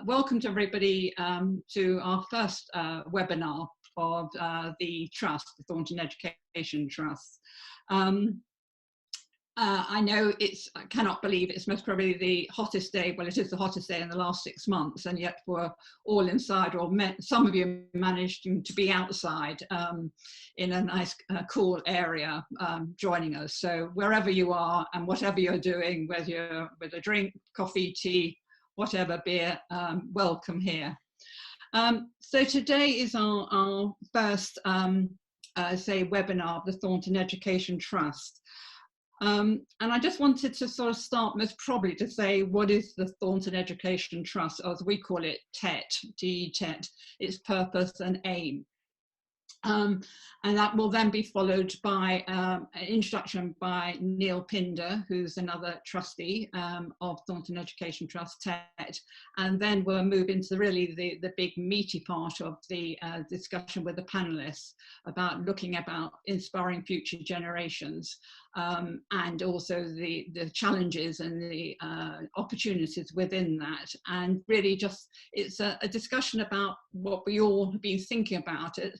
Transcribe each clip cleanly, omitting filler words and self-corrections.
Welcome to everybody to our first webinar of the Trust, the Thornton Education Trust. I know I cannot believe it's most probably the hottest day, well it is the hottest day in the last 6 months, and yet we're all inside, or some of you managed to be outside in a nice cool area joining us. So wherever you are and whatever you're doing, whether you're with a drink, coffee, tea, whatever, beer, welcome here. So today is our first webinar of the Thornton Education Trust. And I just wanted to sort of start most probably to say, what is the Thornton Education Trust, or as we call it, TET, T-E-T, its purpose and aim. And that will then be followed by an introduction by Neil Pinder, who's another trustee of Thornton Education Trust, TET. And then we'll move into the big meaty part of the discussion with the panelists about looking about inspiring future generations, and also the challenges and the opportunities within that. And really just, it's a discussion about what we all have been thinking about it,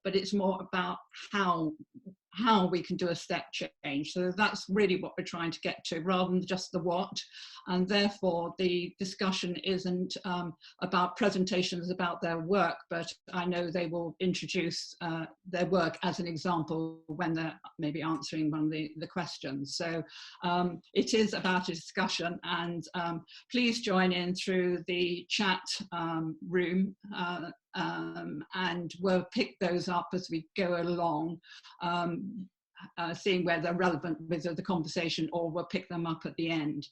but it's more about how we can do a step change. So that's really what we're trying to get to, rather than just the what. And therefore the discussion isn't about presentations about their work, but I know they will introduce their work as an example when they're maybe answering one of the questions. So it is about a discussion, and please join in through the chat room, and we'll pick those up as we go along, seeing where they're relevant with the conversation, or we'll pick them up at the end.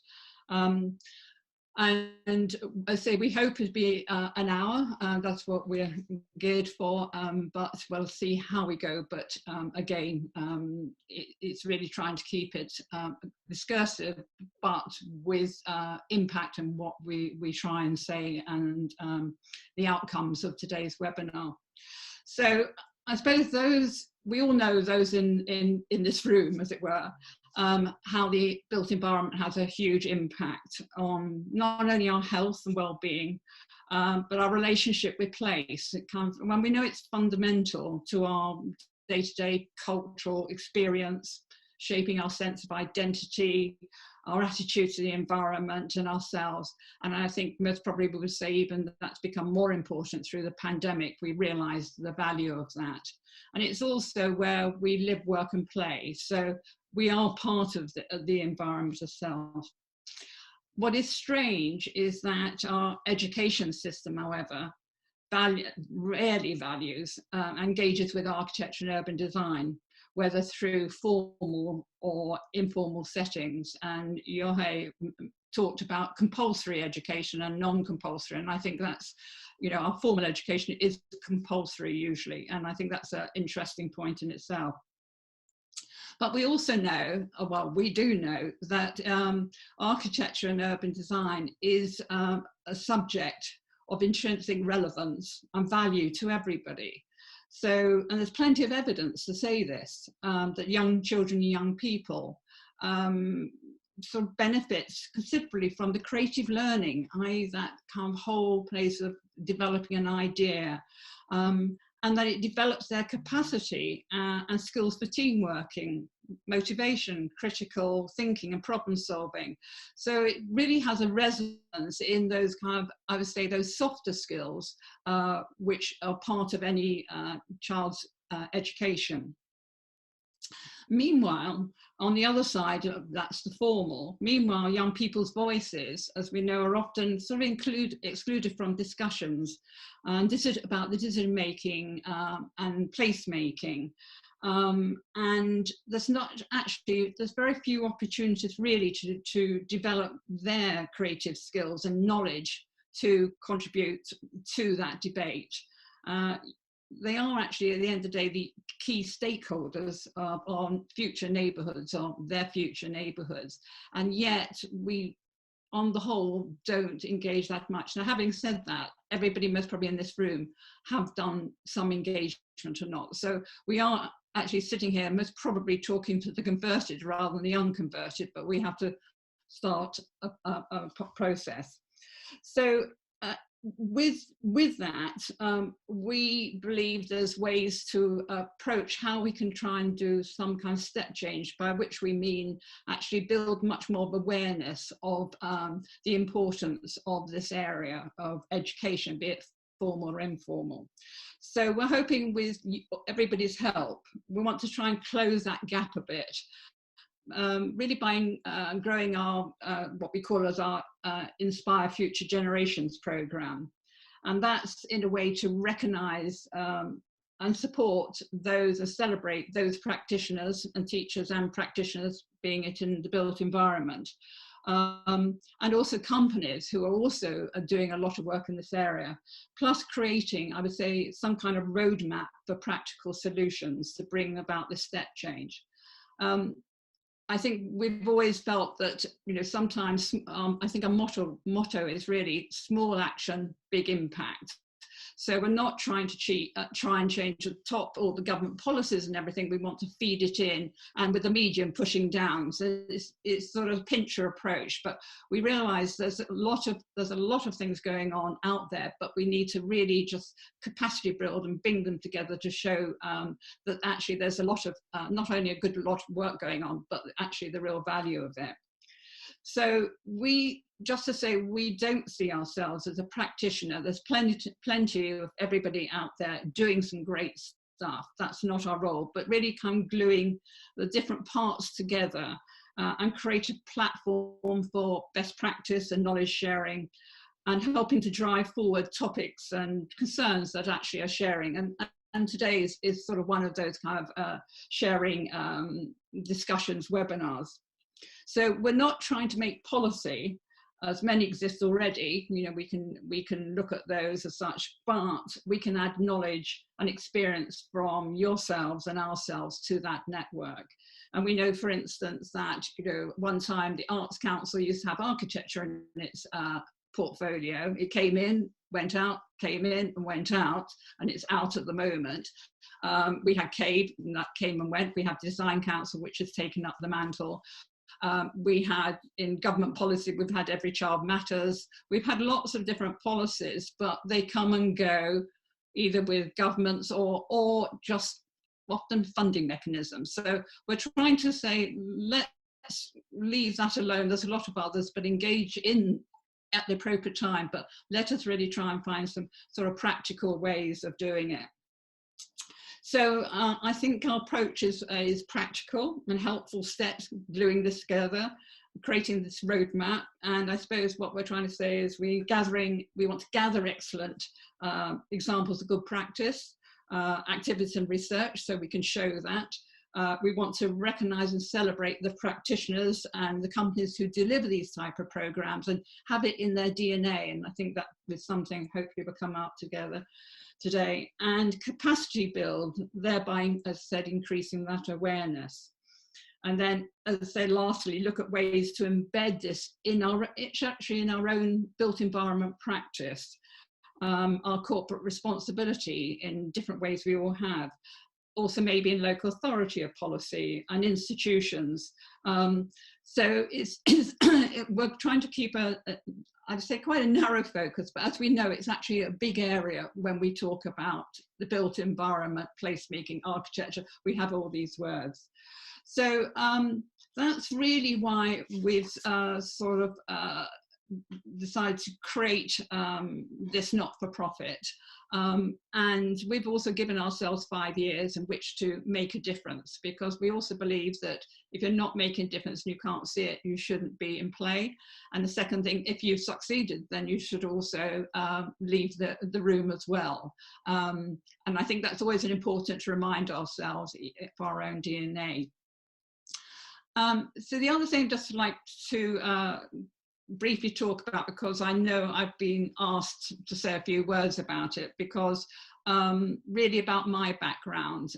And I say we hope it'll be an hour, that's what we're geared for, but we'll see how we go. But again, it's really trying to keep it discursive, but with impact in what we try and say, and the outcomes of today's webinar. So I suppose we all know those in this room, as it were, how the built environment has a huge impact on not only our health and well-being, but our relationship with place. It comes when we know it's fundamental to our day-to-day cultural experience, shaping our sense of identity, our attitude to the environment and ourselves. And I think most probably we would say even that's become more important through the pandemic. We realised the value of that. And it's also where we live, work and play. So we are part of the environment itself. What is strange is that our education system, however, rarely values, engages with architecture and urban design, whether through formal or informal settings. And Jorge talked about compulsory education and non-compulsory, and I think that's, our formal education is compulsory usually, and I think that's an interesting point in itself. But we also know, well, we do know that architecture and urban design is a subject of intrinsic relevance and value to everybody. So, and there's plenty of evidence to say this, that young children and young people sort of benefits considerably from the creative learning, i.e. that kind of whole place of developing an idea, and that it develops their capacity and skills for team working, motivation, critical thinking and problem solving. So it really has a resonance in those kind of, I would say, those softer skills, which are part of any child's education. Meanwhile, on the other side, that's the formal. Meanwhile, young people's voices, as we know, are often sort of excluded from discussions and about the decision making and placemaking. And there's very few opportunities really to develop their creative skills and knowledge to contribute to that debate. They are actually, at the end of the day, the key stakeholders on future neighbourhoods, or their future neighbourhoods. And yet we, on the whole, don't engage that much. Now, having said that, everybody most probably in this room have done some engagement or not. So we are actually sitting here most probably talking to the converted rather than the unconverted, but we have to start a process. So with that, we believe there's ways to approach how we can try and do some kind of step change, by which we mean actually build much more of awareness of the importance of this area of education, be it formal or informal. So we're hoping with everybody's help, we want to try and close that gap a bit. Really by growing our what we call as our Inspire Future Generations program, and that's in a way to recognise and support those and celebrate those practitioners and teachers and practitioners, being it in the built environment, and also companies who are also doing a lot of work in this area, plus creating, I would say, some kind of roadmap for practical solutions to bring about this step change. I think we've always felt that, you know, sometimes I think our motto is really small action, big impact. So we're not trying to try and change the top all the government policies and everything. We want to feed it in, and with the medium pushing down. So it's sort of a pincher approach. But we realise there's a lot of things going on out there, but we need to really just capacity build and bring them together to show that actually there's a lot of not only a lot of work going on, but actually the real value of it. So just to say, we don't see ourselves as a practitioner. There's plenty of everybody out there doing some great stuff. That's not our role, but really kind of gluing the different parts together and create a platform for best practice and knowledge sharing, and helping to drive forward topics and concerns that actually are sharing. And today is sort of one of those kind of sharing discussions, webinars. So we're not trying to make policy, as many exist already. You know, we can look at those as such, but we can add knowledge and experience from yourselves and ourselves to that network. And we know, for instance, that, you know, one time the Arts Council used to have architecture in its portfolio. It came in, went out, came in and went out, and it's out at the moment. We had CABE, and that came and went. We have the Design Council, which has taken up the mantle. We had in government policy, we've had Every Child Matters. We've had lots of different policies, but they come and go, either with governments or just often funding mechanisms. So we're trying to say, let's leave that alone. There's a lot of others, but engage in at the appropriate time, but let us really try and find some sort of practical ways of doing it. So I think our approach is practical and helpful steps, gluing this together, creating this roadmap. And I suppose what we're trying to say is we want to gather excellent examples of good practice, activities and research, so we can show that. We want to recognise and celebrate the practitioners and the companies who deliver these type of programs and have it in their DNA. And I think that is something hopefully will come out together today. And capacity build, thereby, as I said, increasing that awareness. And then, as I say, lastly, look at ways to embed this in our own built environment practice, our corporate responsibility in different ways we all have. Also maybe in local authority or policy and institutions. So we're trying to keep I'd say quite a narrow focus, but as we know, it's actually a big area when we talk about the built environment, placemaking, architecture. We have all these words. So that's really why we've sort of decided to create this not-for-profit. And we've also given ourselves 5 years in which to make a difference, because we also believe that if you're not making a difference and you can't see it, you shouldn't be in play. And the second thing, if you've succeeded, then you should also leave the room as well. And I think that's always important to remind ourselves for our own DNA. So the other thing I'd just like to briefly talk about, because I know I've been asked to say a few words about it, because really about my background.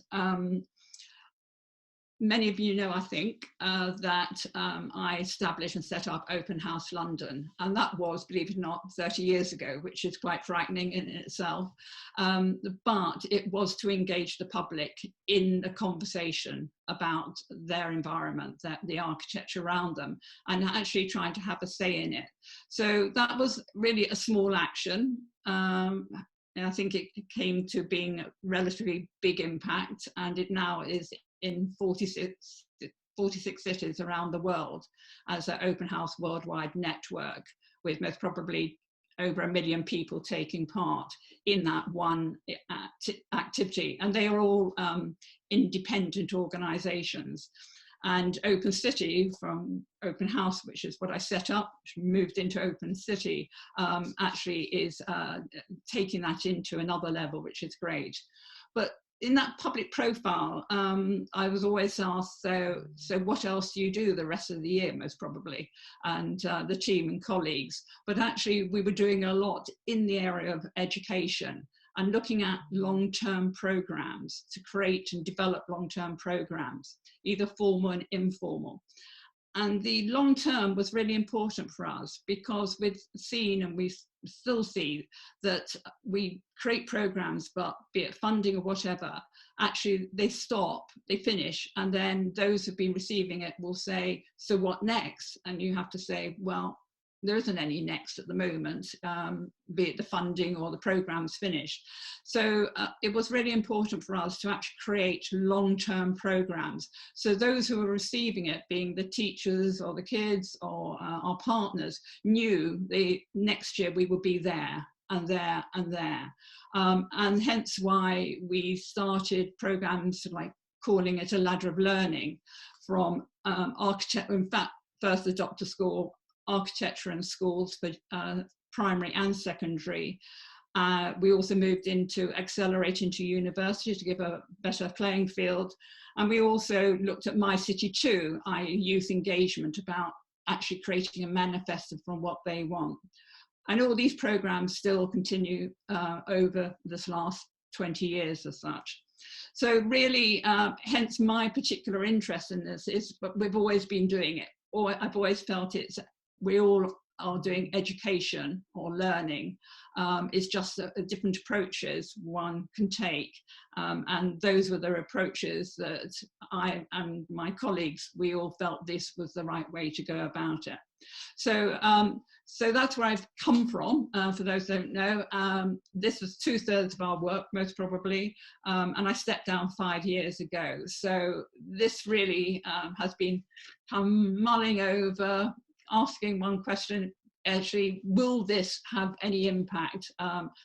many of you know, I think, that I established and set up Open House London, and that was, believe it or not, 30 years ago, which is quite frightening in itself. But it was to engage the public in a conversation about their environment, the architecture around them, and actually trying to have a say in it. So that was really a small action. And I think it came to being a relatively big impact, and it now is in 46 cities around the world as an open house worldwide network, with most probably over 1 million people taking part in that one activity. And they are all independent organizations. And Open City, from Open House, which is what I set up, which moved into Open City, actually is taking that into another level, which is great. But in that public profile, I was always asked, so what else do you do the rest of the year, most probably, and the team and colleagues. But actually, we were doing a lot in the area of education and looking at long-term programs to create and develop long-term programs, either formal and informal. And the long-term was really important for us, because we've seen, and we still see, that we create programs, but be it funding or whatever, actually they stop, they finish, and then those who've been receiving it will say, so what next? And you have to say, well, there isn't any next at the moment, be it the funding or the program's finished. So it was really important for us to actually create long-term programs. So those who were receiving it, being the teachers or the kids or our partners, knew the next year we would be there and there and there. And hence why we started programs like calling it a ladder of learning, from architecture, in fact, first the doctor school, architecture and schools for primary and secondary. We also moved into accelerating to university to give a better playing field. And we also looked at My City Too, i.e. youth engagement, about actually creating a manifesto from what they want. And all these programs still continue over this last 20 years as such. So really, hence my particular interest in this is, but we've always been doing it, or I've always felt we all are doing education or learning. It's just different approaches one can take. And those were the approaches that I and my colleagues, we all felt this was the right way to go about it. So, so that's where I've come from, for those who don't know. This was 2/3 of our work, most probably, and I stepped down 5 years ago. So this really has been mulling over, asking one question, actually, will this have any impact,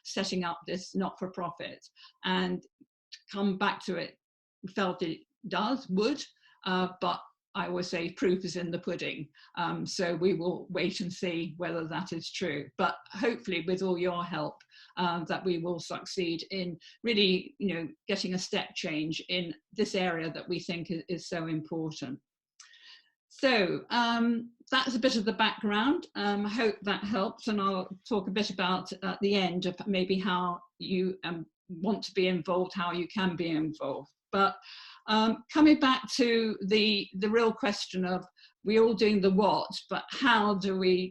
setting up this not-for-profit? And to come back to it, felt it would, but I always say proof is in the pudding. So we will wait and see whether that is true. But hopefully with all your help, that we will succeed in really, getting a step change in this area that we think is so important. So that's a bit of the background. I hope that helps, and I'll talk a bit about at the end of maybe how you want to be involved, how you can be involved. But coming back to the real question of, we're all doing the what, but how do we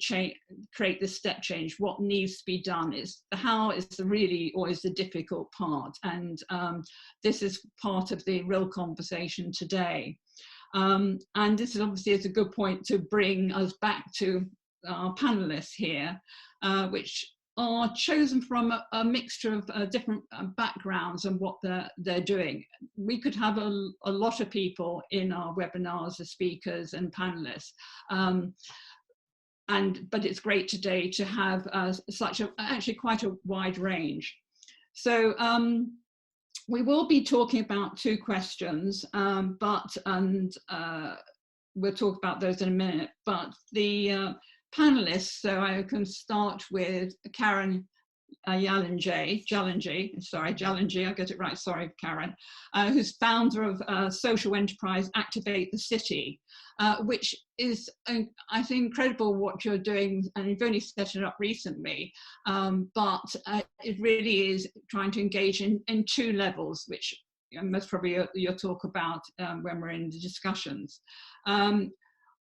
create this step change? What needs to be done? Is the how is really always the difficult part, and this is part of the real conversation today. And this is obviously a good point to bring us back to our panelists here, which are chosen from a mixture of different backgrounds and what they're doing. We could have a lot of people in our webinars as speakers and panelists, but it's great today to have actually quite a wide range. So we will be talking about 2 questions, we'll talk about those in a minute. But the panelists, so I can start with Karen Jelenje, I get it right, sorry, Karen, who's founder of social enterprise Activate the City, which is, I think, incredible what you're doing, and you've only set it up recently, but it really is trying to engage in 2 levels, which most probably you'll talk about when we're in the discussions.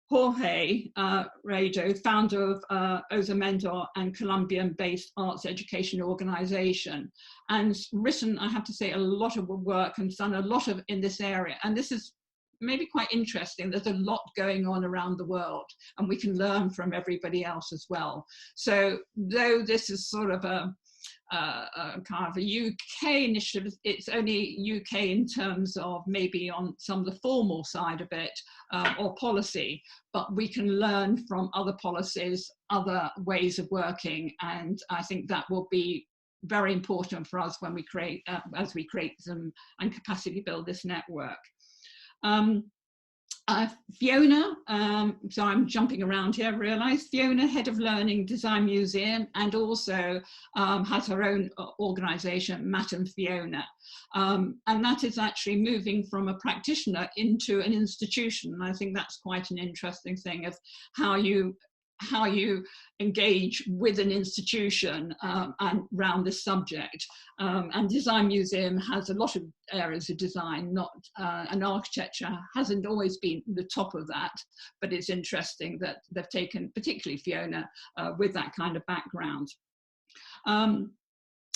Jorge Raedó, founder of Osa Menor and Colombian-based arts education organization, and written, I have to say, a lot of work and done a lot of in this area. And this is maybe quite interesting. There's a lot going on around the world, and we can learn from everybody else as well. So though this is sort of a kind of a UK initiative, it's only UK in terms of maybe on some of the formal side of it, or policy, but we can learn from other policies, other ways of working, and I think that will be very important for us when we create, as we create them and capacity build this network. Fiona, so I'm jumping around here, I realise. Fiona, Head of Learning Design Museum, and also has her own organisation, Matt and Fiona. And that is actually moving from a practitioner into an institution. And I think that's quite an interesting thing of how you engage with an institution and around this subject. And Design Museum has a lot of areas of design, and architecture hasn't always been the top of that, but it's interesting that they've taken, particularly Fiona, with that kind of background.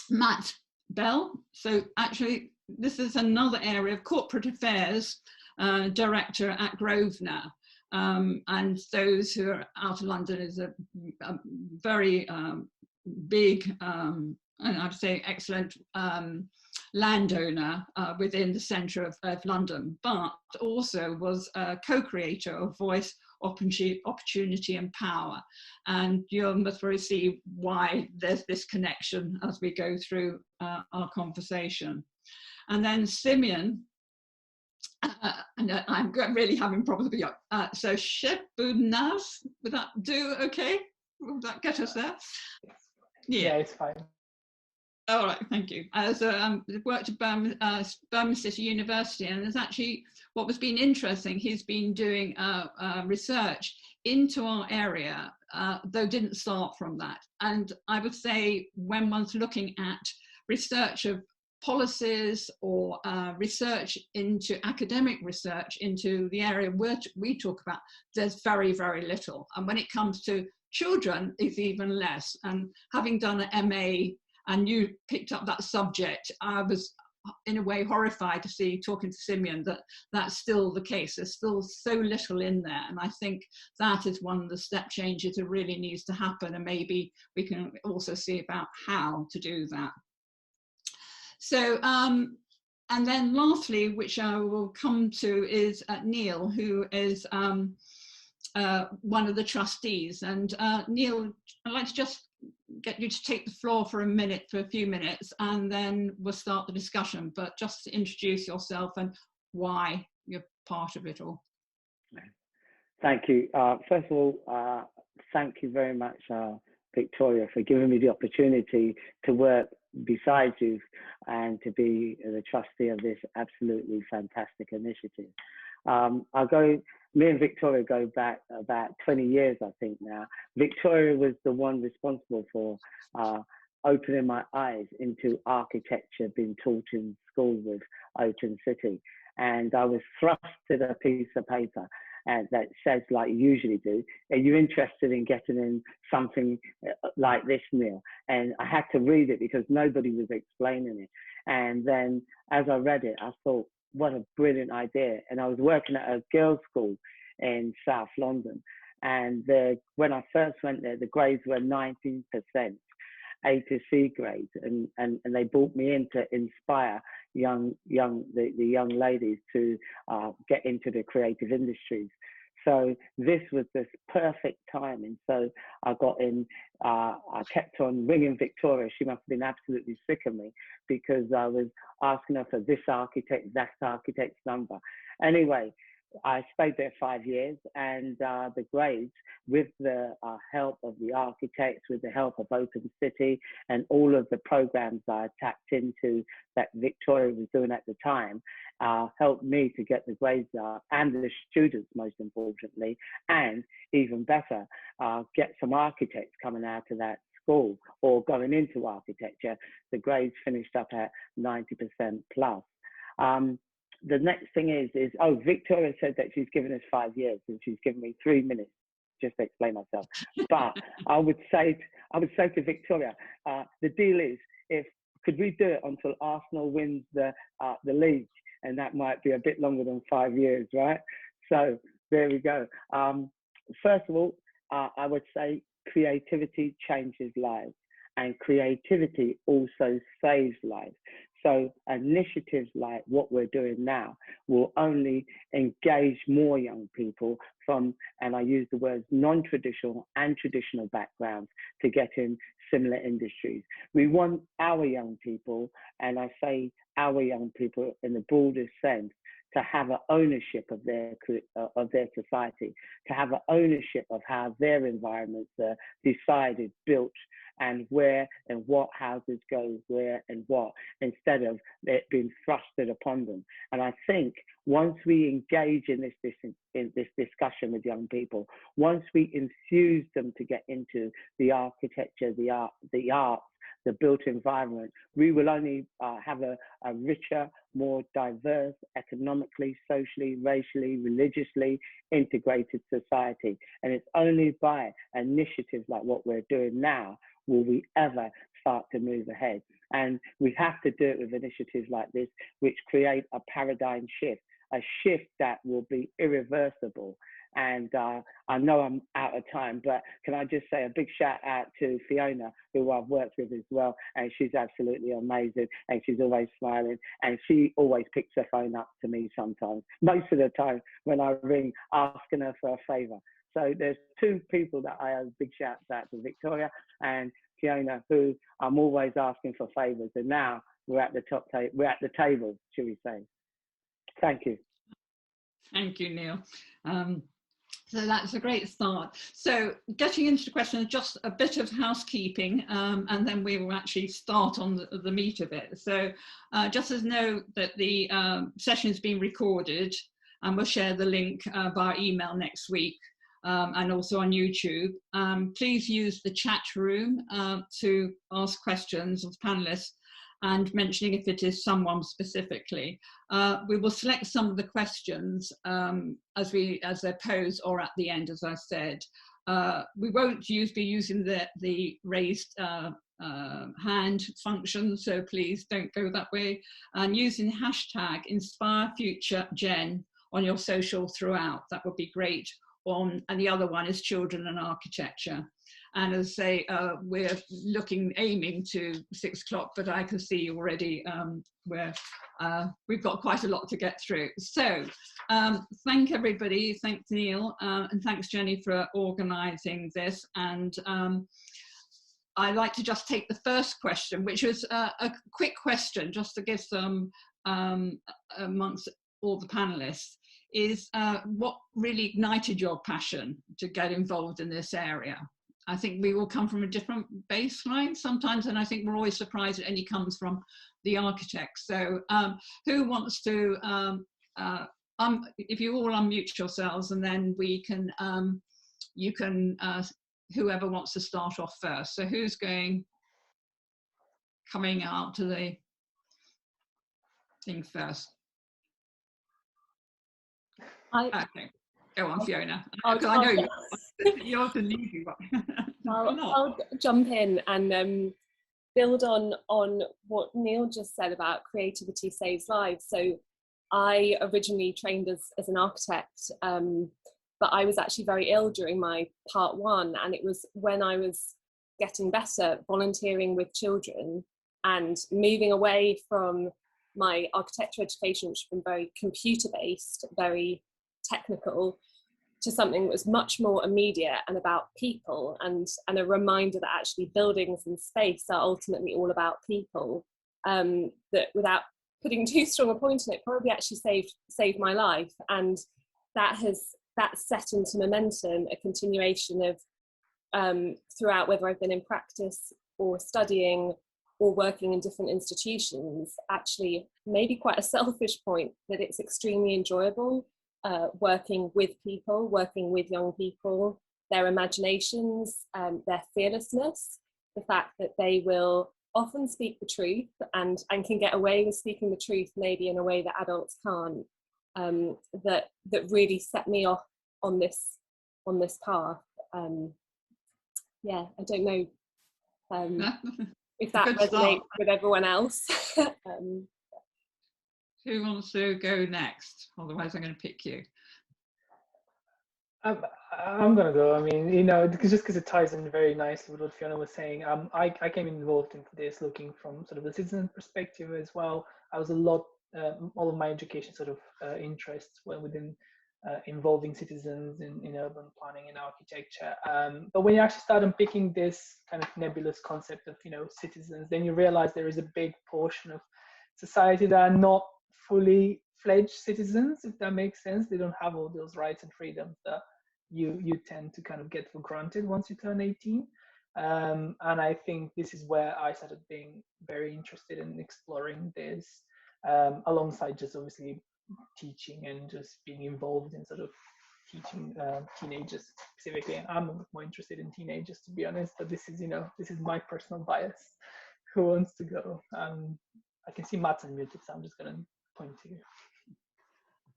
Matt Bell, so actually this is another area of corporate affairs, director at Grosvenor. And those who are out of London is a very big, and I'd say excellent landowner within the centre of London, but also was a co-creator of Voice, Opportunity and Power. And you'll must really see why there's this connection as we go through our conversation. And then Simeon, and I'm really having problems with you. So Shtebunaev, would that do okay? Would that get us there? Yeah, it's fine. All right, thank you. So worked at Birmingham City University, and there's actually what has been interesting. He's been doing research into our area, though didn't start from that. And I would say when one's looking at research of policies or research into academic research into the area we talk about, there's very, very little. And when it comes to children, it's even less. And having done an MA and you picked up that subject, I was in a way horrified to see, talking to Simeon, that that's still the case. There's still so little in there. And I think that is one of the step changes that really needs to happen. And maybe we can also see about how to do that. So, and then lastly, which I will come to, is Neil, who is one of the trustees. And Neil, I'd like to just get you to take the floor for a few minutes, and then we'll start the discussion. But just to introduce yourself and why you're part of it all. Thank you. First of all, thank you very much, Victoria, for giving me the opportunity to work beside you and to be the trustee of this absolutely fantastic initiative. Me and Victoria go back about 20 years, I think now. Victoria was the one responsible for opening my eyes into architecture being taught in school with Open City. And I was thrusted a piece of paper and that says, like you usually do, are you interested in getting in something like this, Neil? And I had to read it because nobody was explaining it. And then as I read it, I thought, what a brilliant idea. And I was working at a girls' school in South London. And when I first went there, the grades were 19%, A to C grades. And they brought me in to inspire the young ladies to get into the creative industries. So this was this perfect timing. So I got in, I kept on ringing Victoria. She must have been absolutely sick of me because I was asking her for this architect, that architect's number. Anyway, I stayed there 5 years, and the grades, with the help of the architects, with the help of Open City and all of the programs I tapped into that Victoria was doing at the time, helped me to get the grades up, and the students, most importantly, and even better, get some architects coming out of that school or going into architecture. The grades finished up at 90% plus. The next thing is, oh, Victoria said that she's given us 5 years and she's given me 3 minutes just to explain myself. But I would say to Victoria, the deal is, could we do it until Arsenal wins the league? And that might be a bit longer than 5 years, right? So there we go. First of all, I would say creativity changes lives, and creativity also saves lives. So initiatives like what we're doing now will only engage more young people from, and I use the words non-traditional and traditional backgrounds, to get in similar industries. We want our young people, and I say our young people in the broadest sense, to have an ownership of their society, to have an ownership of how their environments are decided, built, and where and what houses go where and what, instead of it being thrusted upon them. And I think once we engage in this discussion with young people, once we infuse them to get into the architecture, the arts, the built environment, we will only have a richer, more diverse, economically, socially, racially, religiously integrated society. And it's only by initiatives like what we're doing now will we ever start to move ahead. And we have to do it with initiatives like this, which create a paradigm shift, a shift that will be irreversible. And I know I'm out of time, but can I just say a big shout out to Fiona, who I've worked with as well, and she's absolutely amazing, and she's always smiling, and she always picks her phone up to me sometimes, most of the time when I ring, asking her for a favour. So there's 2 people that I have big shouts out to, Victoria and Fiona, who I'm always asking for favours, and now we're at the table, shall we say. Thank you. Thank you, Neil. So that's a great start. So getting into the question, just a bit of housekeeping, and then we will actually start on the meat of it. So just as know that the session is being recorded, and we'll share the link via email next week, and also on YouTube. Please use the chat room to ask questions of the panelists, and mentioning if it is someone specifically. We will select some of the questions as they're posed, or at the end, as I said. We won't be using the raised hand function, so please don't go that way. And using hashtag InspireFutureGen on your social throughout, that would be great. And the other one is children and architecture. And as I say, we're aiming to 6 o'clock, but I can see already we've got quite a lot to get through. So thank everybody, thanks Neil, and thanks Jenny for organising this. And I'd like to just take the first question, which was a quick question, just to give some amongst all the panellists, is what really ignited your passion to get involved in this area? I think we all come from a different baseline sometimes, and I think we're always surprised it only comes from the architects. So who wants to, if you all unmute yourselves, and then we can, you can, whoever wants to start off first. So who's coming out to the thing first? Okay, go on, Fiona. Because I know you're the newbie one. I'll jump in and build on what Neil just said about creativity saves lives. So I originally trained as an architect, but I was actually very ill during my part 1, and it was when I was getting better, volunteering with children and moving away from my architecture education, which has been very computer-based, very technical, to something that was much more immediate and about people, and a reminder that actually buildings and space are ultimately all about people, that without putting too strong a point on it, probably actually saved my life. And that set into momentum, a continuation of throughout, whether I've been in practice or studying or working in different institutions, actually maybe quite a selfish point, that it's extremely enjoyable working with people, working with young people, their imaginations, their fearlessness, the fact that they will often speak the truth and can get away with speaking the truth maybe in a way that adults can't, that really set me off on this path. Yeah, I don't know if that resonates with everyone else. Who wants to go next? Otherwise I'm going to pick you. I'm going to go. I mean, you know, just because it ties in very nicely with what Fiona was saying. I came involved into this looking from sort of the citizen perspective as well. I was all of my education sort of interests were within involving citizens in urban planning and architecture. But when you actually start unpicking this kind of nebulous concept of, you know, citizens, then you realize there is a big portion of society that are not fully fledged citizens, if that makes sense. They don't have all those rights and freedoms that you tend to kind of get for granted once you turn 18. And I think this is where I started being very interested in exploring this, alongside just obviously teaching and just being involved in sort of teaching teenagers specifically. I'm more interested in teenagers, to be honest, but this is, you know, this is my personal bias. Who wants to go? I can see Matt's unmuted, so I'm just going to point to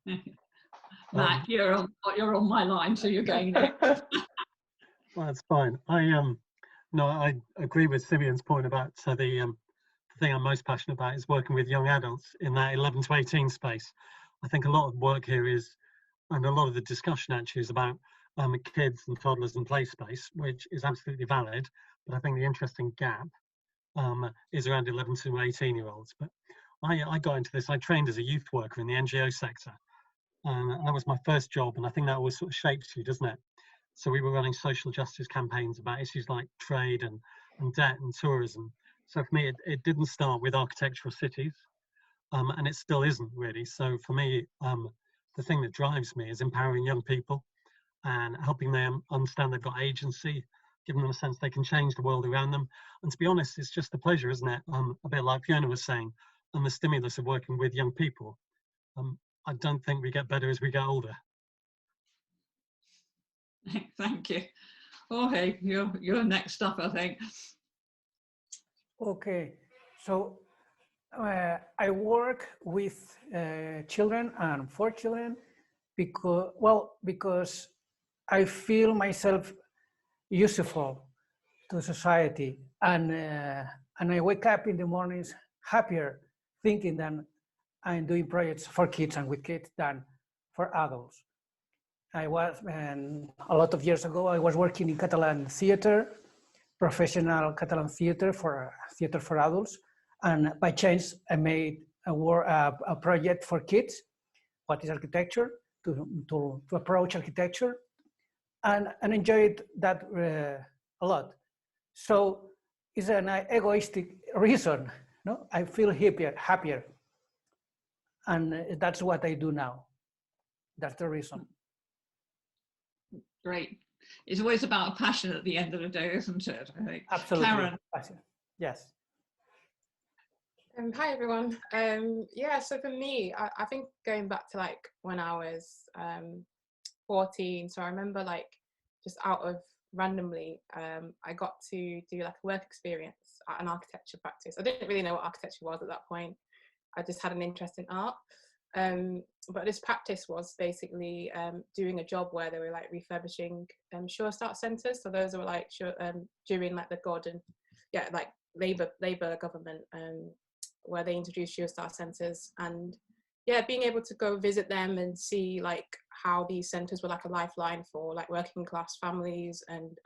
you. Matt, you're on my line, so you're going next. Well, that's fine. I agree with Simeon's point about the thing I'm most passionate about is working with young adults in that 11 to 18 space. I think a lot of work here is, and a lot of the discussion actually is about kids and toddlers and play space, which is absolutely valid. But I think the interesting gap is around 11 to 18-year-olds. But I got into this, I trained as a youth worker in the NGO sector. And that was my first job. And I think that always sort of shapes you, doesn't it? So we were running social justice campaigns about issues like trade and debt and tourism. So for me, it didn't start with architectural cities. And it still isn't really. So for me, the thing that drives me is empowering young people and helping them understand they've got agency, giving them a sense they can change the world around them. And to be honest, it's just a pleasure, isn't it? A bit like Fiona was saying, and the stimulus of working with young people. I don't think we get better as we get older. Thank you. Jorge, you're next up, I think. Okay, so I work with children and for children because I feel myself useful to society, and I wake up in the mornings happier thinking that I'm doing projects for kids and with kids than for adults. I was, a lot of years ago, I was working in Catalan theater, professional Catalan theater for adults. And by chance, I made a project for kids, what is architecture, to approach architecture, and enjoyed that a lot. So it's an egoistic reason, no? I feel happier. And that's what I do now. That's the reason. Great. It's always about a passion at the end of the day, isn't it? I think. Absolutely. Karen. Yes. Hi everyone. Yeah, so for me, I think going back to like when I was 14, so I remember like just out of randomly, I got to do like a work experience at an architecture practice. I didn't really know what architecture was at that point. I just had an interest in art. But this practice was basically doing a job where they were like refurbishing Sure Start centres. So those were like during like the Gordon, like Labour government, where they introduced Sure Start centres, and being able to go visit them and see like how these centres were like a lifeline for like working class families and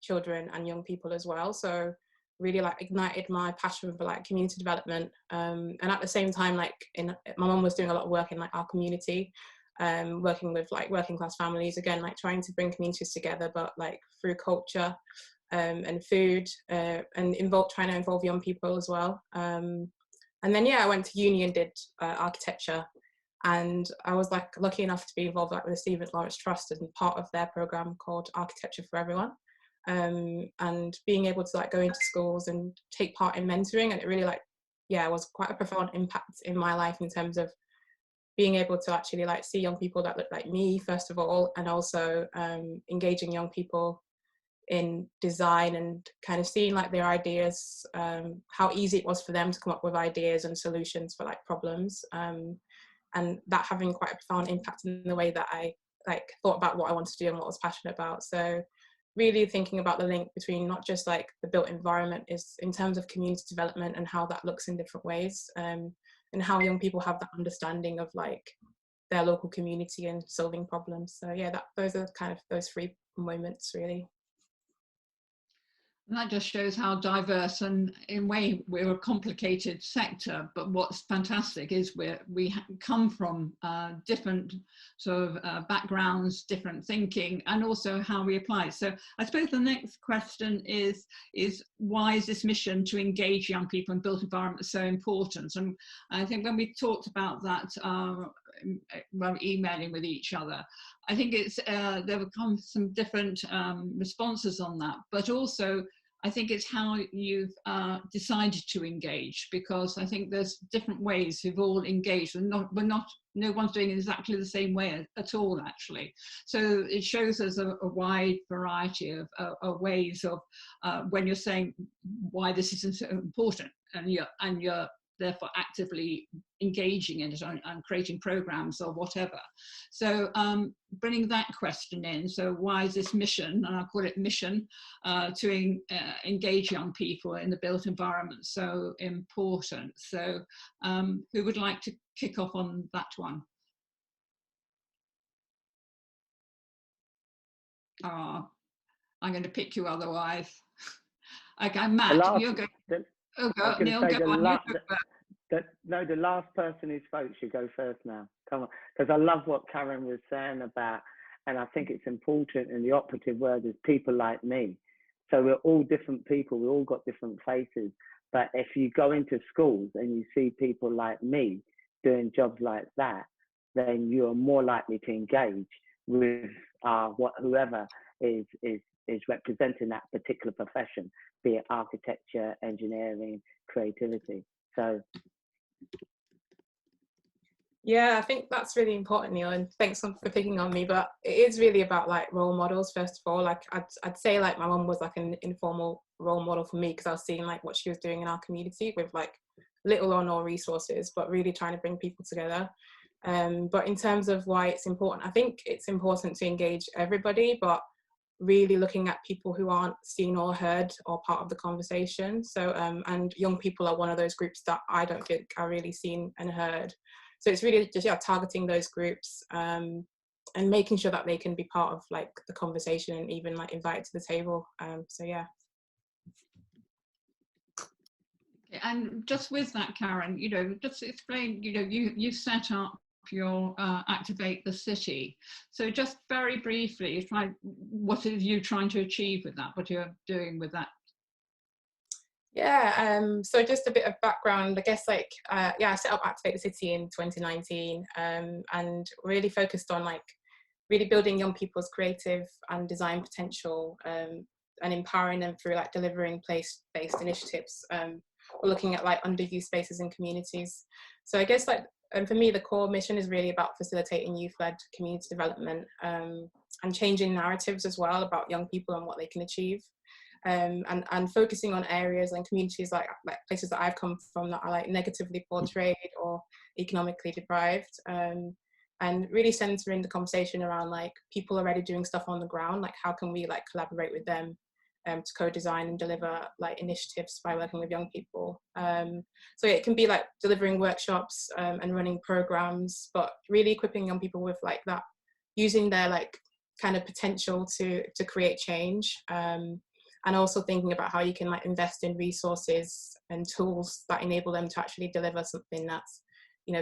children and young people as well. So really like ignited my passion for like community development, and at the same time, like my mum was doing a lot of work in like our community, working with like working class families, again like trying to bring communities together, but like through culture and food, and trying to involve young people as well. And then I went to uni and did architecture, and I was like lucky enough to be involved like with the Stephen Lawrence Trust and part of their program called Architecture for Everyone. And being able to like go into schools and take part in mentoring, and it really like was quite a profound impact in my life in terms of being able to actually like see young people that look like me first of all, and also engaging young people in design and kind of seeing like their ideas, how easy it was for them to come up with ideas and solutions for like problems, and that having quite a profound impact in the way that I like thought about what I wanted to do and what I was passionate about. So really thinking about the link between not just like the built environment is in terms of community development and how that looks in different ways, and how young people have that understanding of like their local community and solving problems. So yeah, those are kind of those 3 moments really. And that just shows how diverse, and in a way we're a complicated sector, but what's fantastic is we come from different sort of backgrounds, different thinking, and also how we apply. So I suppose the next question is why is this mission to engage young people in built environments so important? And I think when we talked about that, well, emailing with each other, I think it's there have come some different responses on that, but also I think it's how you've decided to engage, because I think there's different ways we've all engaged, and no one's doing it exactly the same way at all, actually. So it shows us a wide variety of ways of when you're saying why this isn't so important, and you're therefore actively engaging in it and creating programs or whatever. So bringing that question in, so why is this mission, and I'll call it mission, to engage young people in the built environment so important? So who would like to kick off on that one? I'm going to pick you otherwise. Okay, Matt, you're going. Neil, go on. No, the last person who spoke should go first now. Come on, because I love what Karen was saying about, and I think it's important, and the operative word is people like me. So we're all different people, we all got different faces. But if you go into schools and you see people like me doing jobs like that, then you are more likely to engage with whoever is representing that particular profession, be it architecture, engineering, creativity. So yeah, I think that's really important, Neil, and thanks for picking on me. But it is really about like role models, first of all. Like I'd say like my mum was like an informal role model for me, because I was seeing like what she was doing in our community with like little or no resources, but really trying to bring people together. But in terms of why it's important, I think it's important to engage everybody, but really looking at people who aren't seen or heard or part of the conversation. So and young people are one of those groups that I don't think are really seen and heard. So it's really just targeting those groups and making sure that they can be part of like the conversation and even like invited to the table. So yeah. And just with that, Karen, just explain, you set up your Activate the City. So just very briefly, what are you trying to achieve with that? What you're doing with that? Yeah, so just a bit of background, I guess, like, I set up Activate the City in 2019 and really focused on like really building young people's creative and design potential and empowering them through like delivering place-based initiatives. We're looking at like underused spaces in communities. So I guess like, for me, the core mission is really about facilitating youth-led community development and changing narratives as well about young people and what they can achieve. And focusing on areas and communities like places that I've come from that are like negatively portrayed or economically deprived, and really centering the conversation around like people already doing stuff on the ground, like how can we like collaborate with them to co-design and deliver like initiatives by working with young people. So it can be like delivering workshops and running programs, but really equipping young people with like that, using their like kind of potential to create change. And also thinking about how you can like invest in resources and tools that enable them to actually deliver something that's,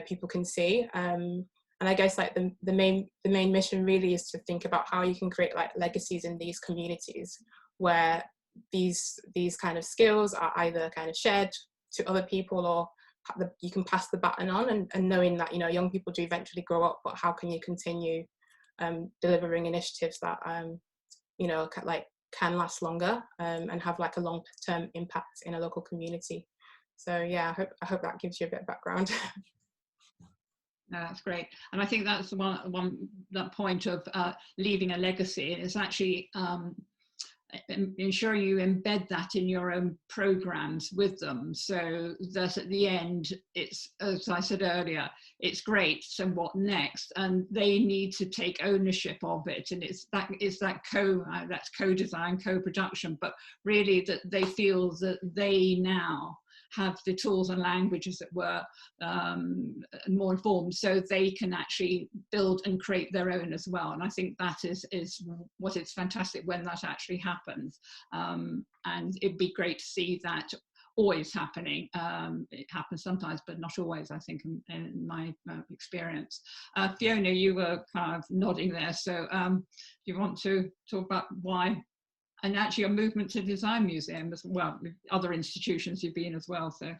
people can see. And I guess like the main mission really is to think about how you can create like legacies in these communities where these kind of skills are either kind of shared to other people or you can pass the baton on, and knowing that, young people do eventually grow up, but how can you continue delivering initiatives that, like can last longer and have like a long-term impact in a local community. So yeah, I hope that gives you a bit of background. No, that's great. And I think that's that point of leaving a legacy is actually ensure you embed that in your own programs with them, so that at the end, it's, as I said earlier, it's great, so what next? And they need to take ownership of it, and it's that co-design, co-production, but really that they feel that they now have the tools and language, as it were, more informed, so they can actually build and create their own as well. And I think that is what is fantastic when that actually happens. And it'd be great to see that always happening. It happens sometimes, but not always, I think, in my experience. Fiona, you were kind of nodding there, so do you want to talk about why? And actually a movement to design museum as well, with other institutions you've been as well, so.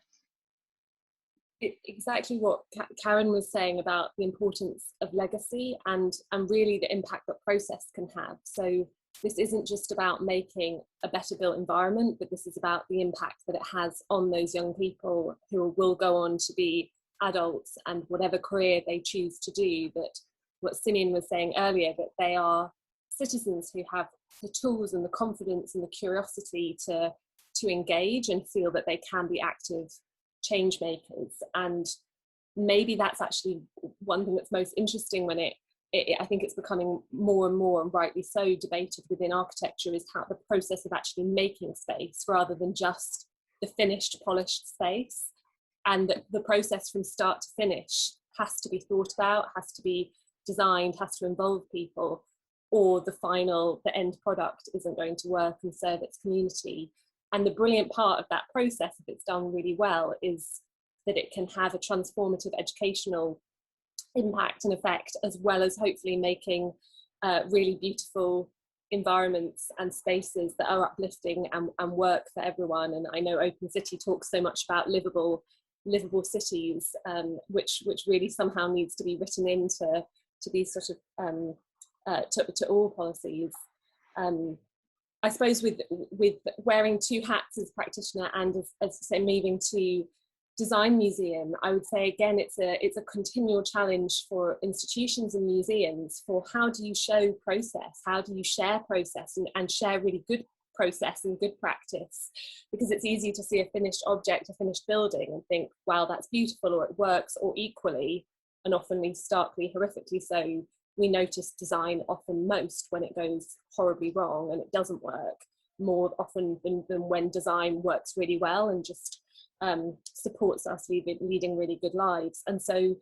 Exactly what Karen was saying about the importance of legacy and really the impact that process can have. So this isn't just about making a better built environment, but this is about the impact that it has on those young people who will go on to be adults and whatever career they choose to do. That what Simeon was saying earlier, that they are citizens who have the tools and the confidence and the curiosity to engage and feel that they can be active change makers. And maybe that's actually one thing that's most interesting when I think it's becoming more and more, and rightly so, debated within architecture, is how the process of actually making space rather than just the finished, polished space. And the process from start to finish has to be thought about, has to be designed, has to involve people, or the end product isn't going to work and serve its community. And the brilliant part of that process, if it's done really well, is that it can have a transformative educational impact and effect, as well as hopefully making really beautiful environments and spaces that are uplifting and work for everyone. And I know Open City talks so much about livable cities, which really somehow needs to be written into these sort of to all policies. I suppose with wearing two hats as practitioner and as say moving to design museum, I would say again it's a continual challenge for institutions and museums for how do you show process, how do you share process and share really good process and good practice, because it's easy to see a finished object, a finished building and think, wow, that's beautiful, or it works, or equally, and often starkly, horrifically so, we notice design often most when it goes horribly wrong and it doesn't work, more often than when design works really well and just supports us leading really good lives. And so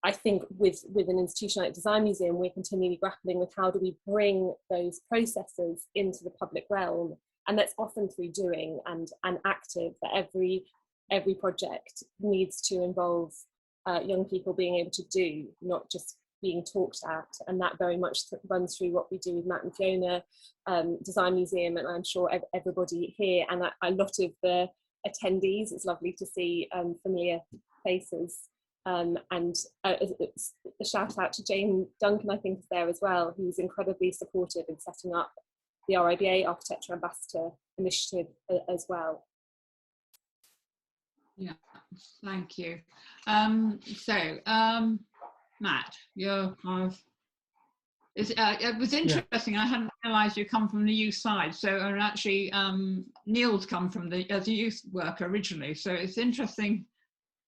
I think with an institution like Design Museum, we're continually grappling with how do we bring those processes into the public realm, and that's often through doing and active, that every project needs to involve young people being able to do, not just being talked at. And that very much runs through what we do with Matt and Fiona, Design Museum, and I'm sure everybody here and a lot of the attendees. It's lovely to see familiar faces, and a shout out to Jane Duncan, I think, is there as well, who's incredibly supportive in setting up the RIBA Architecture Ambassador Initiative as well. Yeah, thank you. Matt, you're it was interesting. Yeah. I hadn't realised you come from the youth side. So, and actually, Neil's come from as a youth worker originally. So it's interesting,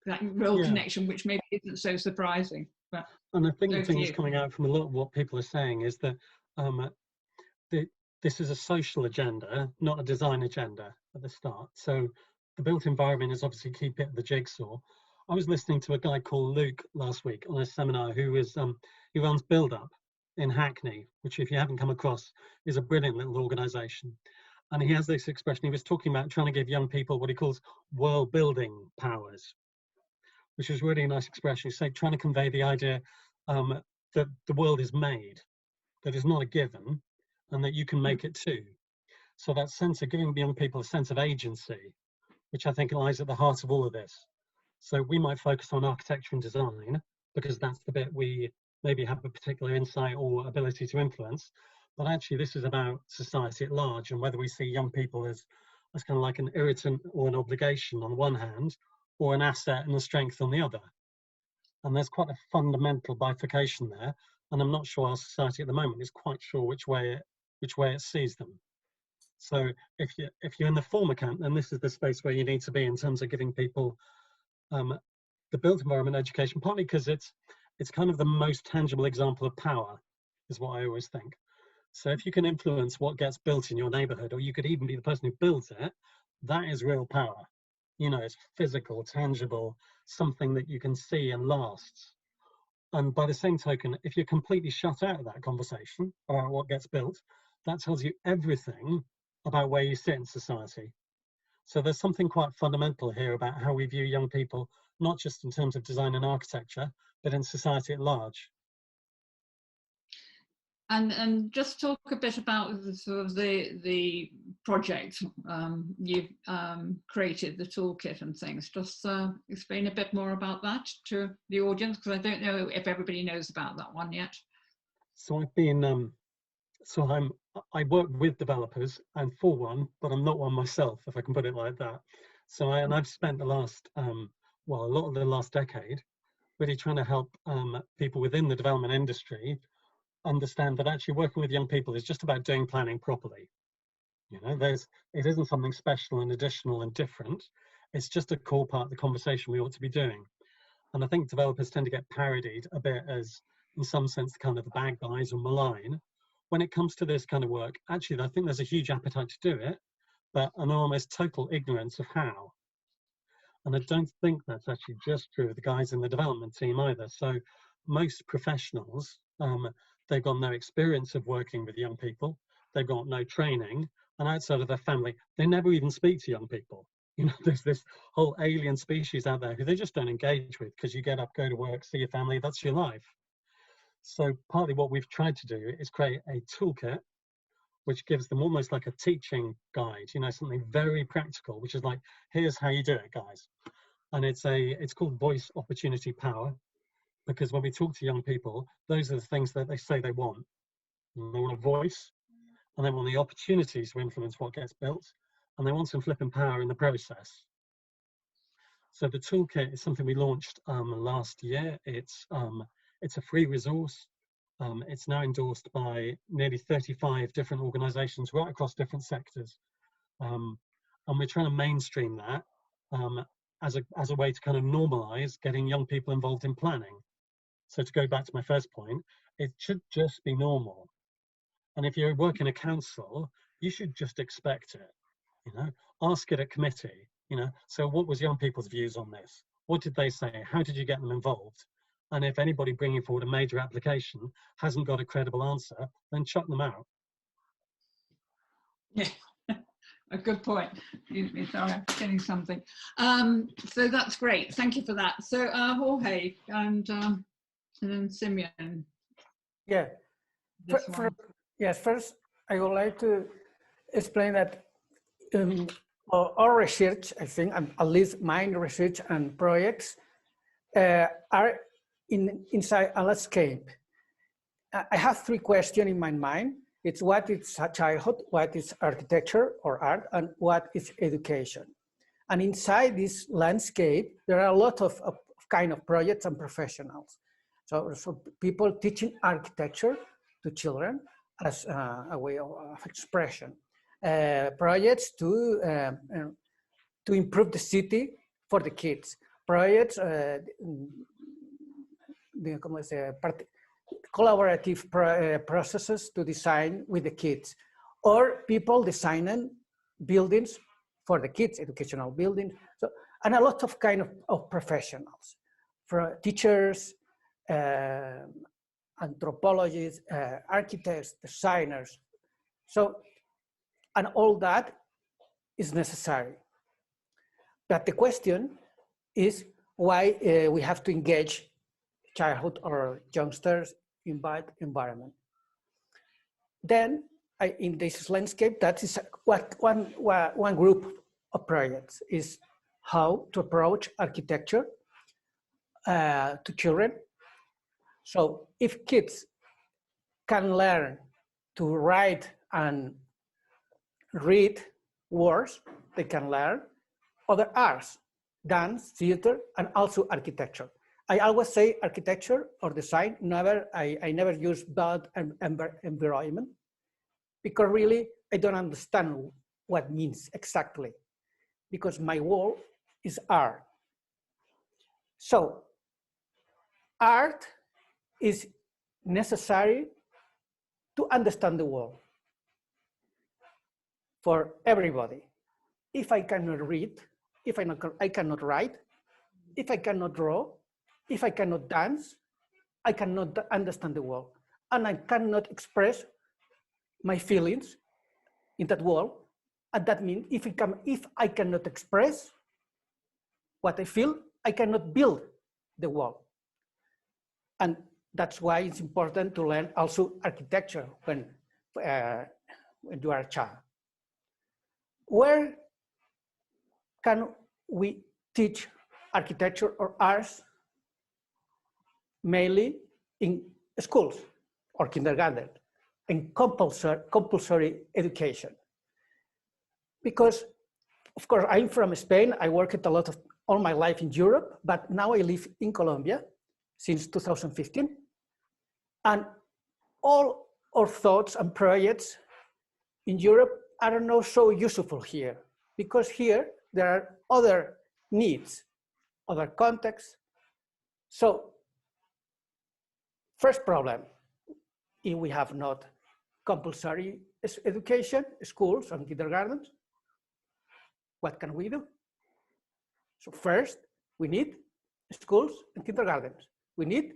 that real connection, which maybe isn't so surprising. But and I think the thing that's coming out from a lot of what people are saying is that this is a social agenda, not a design agenda at the start. So the built environment is obviously a key bit of the jigsaw. I was listening to a guy called Luke last week on a seminar who runs Build Up in Hackney, which, if you haven't come across, is a brilliant little organisation. And he has this expression, he was talking about trying to give young people what he calls world building powers, which is really a nice expression. He's trying to convey the idea that the world is made, that it's not a given, and that you can make it too. So that sense of giving young people a sense of agency, which I think lies at the heart of all of this. So we might focus on architecture and design because that's the bit we maybe have a particular insight or ability to influence. But actually this is about society at large, and whether we see young people as kind of like an irritant or an obligation on the one hand, or an asset and a strength on the other. And there's quite a fundamental bifurcation there. And I'm not sure our society at the moment is quite sure which way it sees them. So if you're in the former camp, then this is the space where you need to be in terms of giving people the built environment education, partly because it's kind of the most tangible example of power, is what I always think. So if you can influence what gets built in your neighborhood, or you could even be the person who builds it, that is real power. You know, it's physical, tangible, something that you can see and lasts. And by the same token, if you're completely shut out of that conversation about what gets built, that tells you everything about where you sit in society. So there's something quite fundamental here about how we view young people, not just in terms of design and architecture, but in society at large. And just talk a bit about the sort of the project you've created, the toolkit and things. Just explain a bit more about that to the audience, because I don't know if everybody knows about that one yet. So I've been, I work with developers and for one, but I'm not one myself, if I can put it like that. So I've spent the last, well, a lot of the last decade really trying to help people within the development industry understand that actually working with young people is just about doing planning properly. You know, it isn't something special and additional and different. It's just a core part of the conversation we ought to be doing. And I think developers tend to get parodied a bit as, in some sense, kind of the bad guys or malign. When it comes to this kind of work, actually, I think there's a huge appetite to do it, but an almost total ignorance of how. And I don't think that's actually just true of the guys in the development team either. So most professionals, they've got no experience of working with young people. They've got no training, and outside of their family, they never even speak to young people. You know, there's this whole alien species out there who they just don't engage with, because you get up, go to work, see your family, that's your life. So partly what we've tried to do is create a toolkit which gives them almost like a teaching guide, you know, something very practical, which is like, here's how you do it, guys. And it's called Voice Opportunity Power, because when we talk to young people, those are the things that they say they want. And they want a voice, and they want the opportunities to influence what gets built, and they want some flipping power in the process. So the toolkit is something we launched last year. It's a free resource. It's now endorsed by nearly 35 different organizations right across different sectors. And we're trying to mainstream that as a way to kind of normalize getting young people involved in planning. So to go back to my first point, it should just be normal. And if you work in a council, you should just expect it, you know, ask it at committee, you know, so what was young people's views on this? What did they say? How did you get them involved? And if anybody bringing forward a major application hasn't got a credible answer, then chuck them out. Yeah, a good point. Excuse me, sorry, I'm getting something. So that's great. Thank you for that. So Jorge and then Simeon. Yeah. Yes, first I would like to explain that our research, I think, at least my research and projects are inside a landscape. I have three questions in my mind. It's what is childhood, what is architecture or art, and what is education. And inside this landscape, there are a lot of kind of projects and professionals. So people teaching architecture to children as a way of expression. Projects to improve the city for the kids. Projects, collaborative processes to design with the kids, or people designing buildings for the kids, educational buildings. So, and a lot of kind of professionals, for teachers, anthropologists, architects, designers. So, and all that is necessary. But the question is why we have to engage childhood or youngsters in that environment. Then in this landscape, that is what one group of projects is how to approach architecture to children. So if kids can learn to write and read words, they can learn other arts, dance, theater, and also architecture. I always say architecture or design, I never use bad environment, because really I don't understand what means exactly, because my world is art. So art is necessary to understand the world for everybody. If I cannot read, if I cannot write, if I cannot draw, if I cannot dance, I cannot understand the world. And I cannot express my feelings in that world. And that means if I cannot express what I feel, I cannot build the world. And that's why it's important to learn also architecture when you are a child. Where can we teach architecture or arts? Mainly in schools or kindergarten, in compulsory education. Because, of course, I'm from Spain. I worked a lot of all my life in Europe, but now I live in Colombia since 2015. And all our thoughts and projects in Europe are not so useful here, because here there are other needs, other contexts. So, first problem, if we have not compulsory education, schools and kindergartens, what can we do? So first, we need schools and kindergartens. We need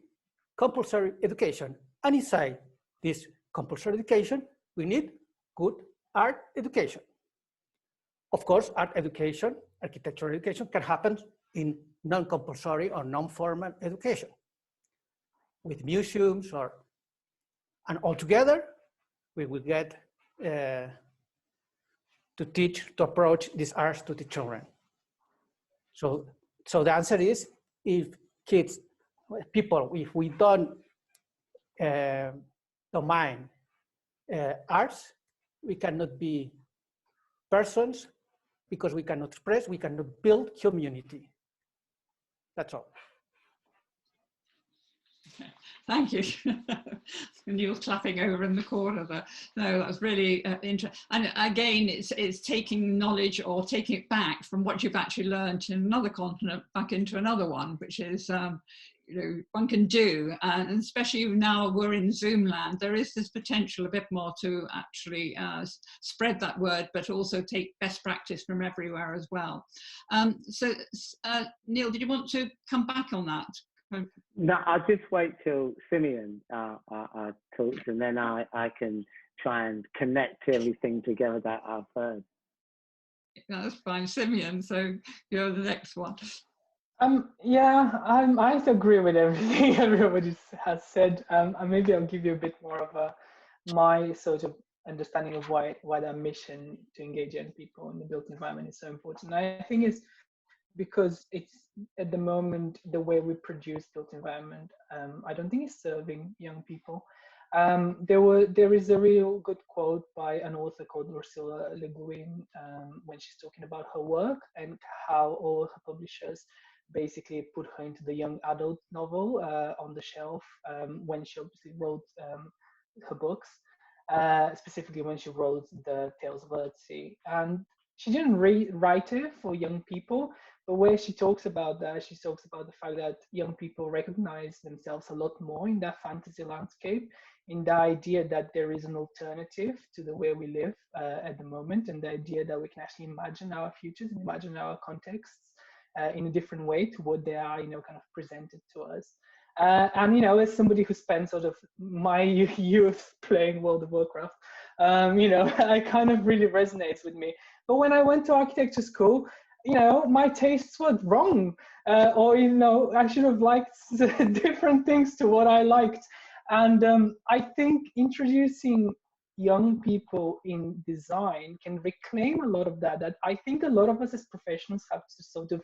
compulsory education. And inside this compulsory education, we need good art education. Of course, art education, architectural education can happen in non-compulsory or non-formal education with museums and altogether, we will get to approach these arts to the children. So the answer is, if we don't mind arts, we cannot be persons, because we cannot express, we cannot build community. That's all. Thank you. Neil's clapping over in the corner there. No, that was really interesting. And again, it's taking knowledge or taking it back from what you've actually learned in another continent back into another one, which is, one can do. And especially now we're in Zoom land, there is this potential a bit more to actually spread that word, but also take best practice from everywhere as well. Neil, did you want to come back on that? No, I'll just wait till Simeon talks, and then I can try and connect everything together that I've heard. That's fine, Simeon. So you're the next one. Yeah, I agree with everything everybody has said. And maybe I'll give you a bit more of my sort of understanding of why that mission to engage young people in the built environment is so important. I think it's because it's at the moment the way we produce built environment. I don't think it's serving young people. There is a real good quote by an author called Ursula Le Guin when she's talking about her work and how all her publishers basically put her into the young adult novel on the shelf when she obviously wrote her books, specifically when she wrote the Tales of Earthsea. And she didn't write it for young people, but where she talks about that, she talks about the fact that young people recognize themselves a lot more in that fantasy landscape, in the idea that there is an alternative to the way we live at the moment, and the idea that we can actually imagine our futures and imagine our contexts in a different way to what they are, kind of presented to us. And as somebody who spent sort of my youth playing World of Warcraft, I kind of really resonates with me. But when I went to architecture school, my tastes were wrong, or I should have liked different things to what I liked. And I think introducing young people in design can reclaim a lot of that I think a lot of us as professionals have to sort of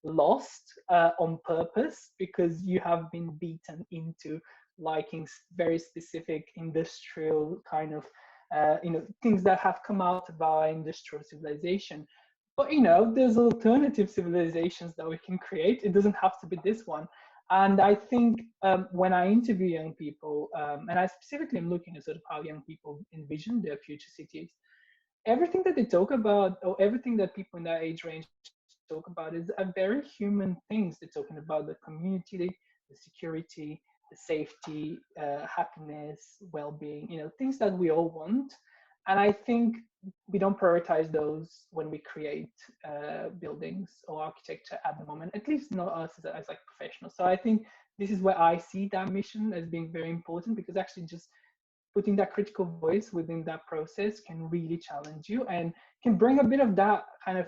lost on purpose, because you have been beaten into liking very specific industrial kind of things that have come out of our industrial civilization. But there's alternative civilizations that we can create. It doesn't have to be this one. And I think when I interview young people, and I specifically am looking at sort of how young people envision their future cities, everything that they talk about, or everything that people in that age range talk about, is a very human things. They're talking about the community, the security, the safety, happiness, well-being, things that we all want. And I think we don't prioritize those when we create buildings or architecture at the moment, at least not us as like professionals. So I think this is where I see that mission as being very important, because actually just putting that critical voice within that process can really challenge you and can bring a bit of that kind of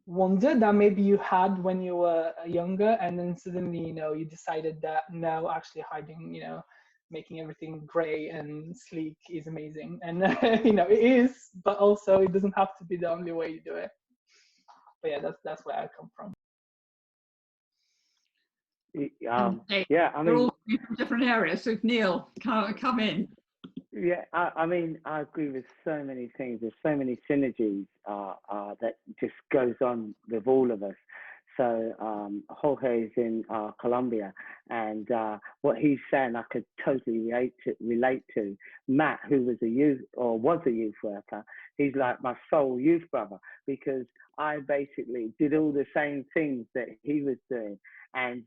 wonder that maybe you had when you were younger, and then suddenly you decided that no, actually hiding, making everything gray and sleek is amazing. And it is, but also it doesn't have to be the only way you do it. But yeah, that's where I come from. Yeah, I mean, we're all from different areas, so Neil, come in. Yeah, I mean, I agree with so many things. There's so many synergies that just goes on with all of us. So Jorge is in Colombia, and what he's saying, I could totally relate to. Matt, who was a youth worker, he's like my soul youth brother, because I basically did all the same things that he was doing. And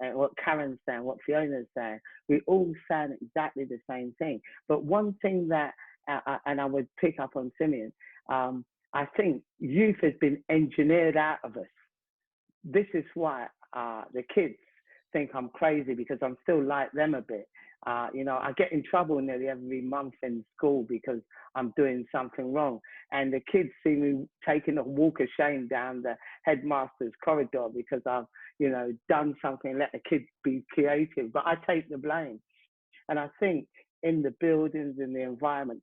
and what Karen's saying, what Fiona's saying, we all saying exactly the same thing. But one thing that, and I would pick up on Simeon, I think youth has been engineered out of us. This is why the kids think I'm crazy, because I'm still like them a bit. I get in trouble nearly every month in school because I'm doing something wrong. And the kids see me taking a walk of shame down the headmaster's corridor because I've, done something, let the kids be creative, but I take the blame. And I think in the buildings, in the environment,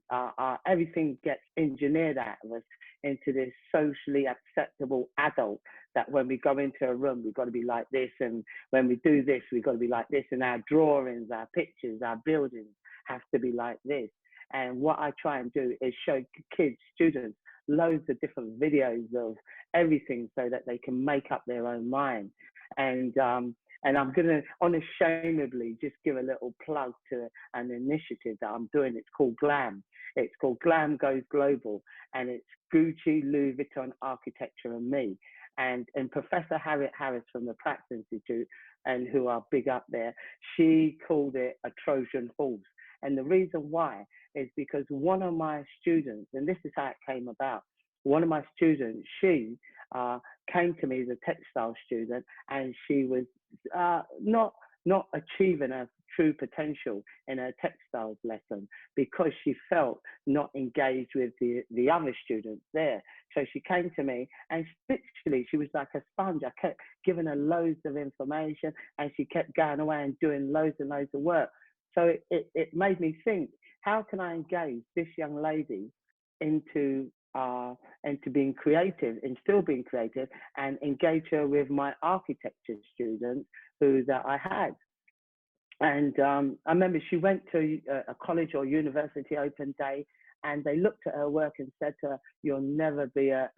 everything gets engineered out of us into this socially acceptable adult, that when we go into a room, we've got to be like this. And when we do this, we've got to be like this. And our drawings, our pictures, our buildings have to be like this. And what I try and do is show kids, students, loads of different videos of everything so that they can make up their own mind. And I'm going to unashamedly just give a little plug to an initiative that I'm doing. It's called GLAM. It's called GLAM Goes Global, and it's Gucci, Louis Vuitton, Architecture, and me. And Professor Harriet Harris from the Pratt Institute, and who are big up there, she called it a Trojan horse. And the reason why is because one of my students, and this is how it came about, one of my students, she came to me as a textile student, and she was not achieving her true potential in her textiles lesson because she felt not engaged with the other students there. So she came to me, and literally she was like a sponge. I kept giving her loads of information, and she kept going away and doing loads and loads of work. So it made me think, how can I engage this young lady into being creative, and still being creative, and engage her with my architecture students that I had. And I remember she went to a college or university open day, and they looked at her work and said to her, "You'll never be a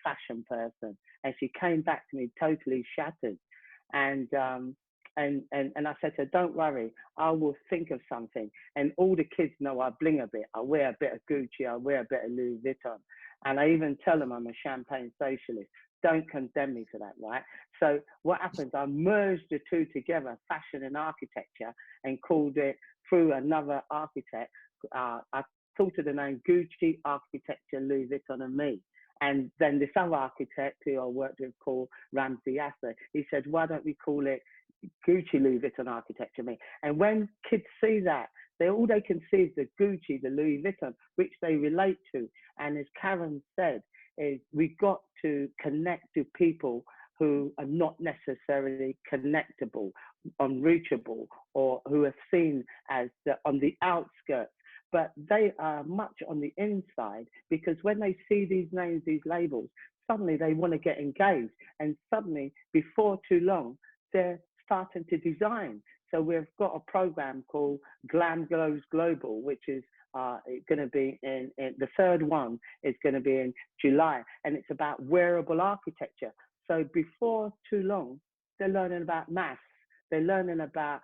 fashion person." And she came back to me totally shattered. And I said to her, "Don't worry, I will think of something." And all the kids know I bling a bit. I wear a bit of Gucci, I wear a bit of Louis Vuitton. And I even tell them I'm a champagne socialist. Don't condemn me for that, right? So what happens, I merged the two together, fashion and architecture, and called it, through another architect, I thought of the name Gucci, Architecture, Louis Vuitton, and me. And then this other architect who I worked with called Ramsey Yasser, he said, "Why don't we call it Gucci, Louis Vuitton, Architecture, me?" And when kids see that, all they can see is the Gucci, the Louis Vuitton, which they relate to. And as Karen said, is we got to connect to people who are not necessarily connectable, unreachable, or who are seen as on the outskirts, but they are much on the inside, because when they see these names, these labels, suddenly they want to get engaged, and suddenly, before too long, they're starting to design. So we've got a program called GLAM Goes Global, which is going to be in the third one is going to be in July, and it's about wearable architecture. So before too long, they're learning about maths, they're learning about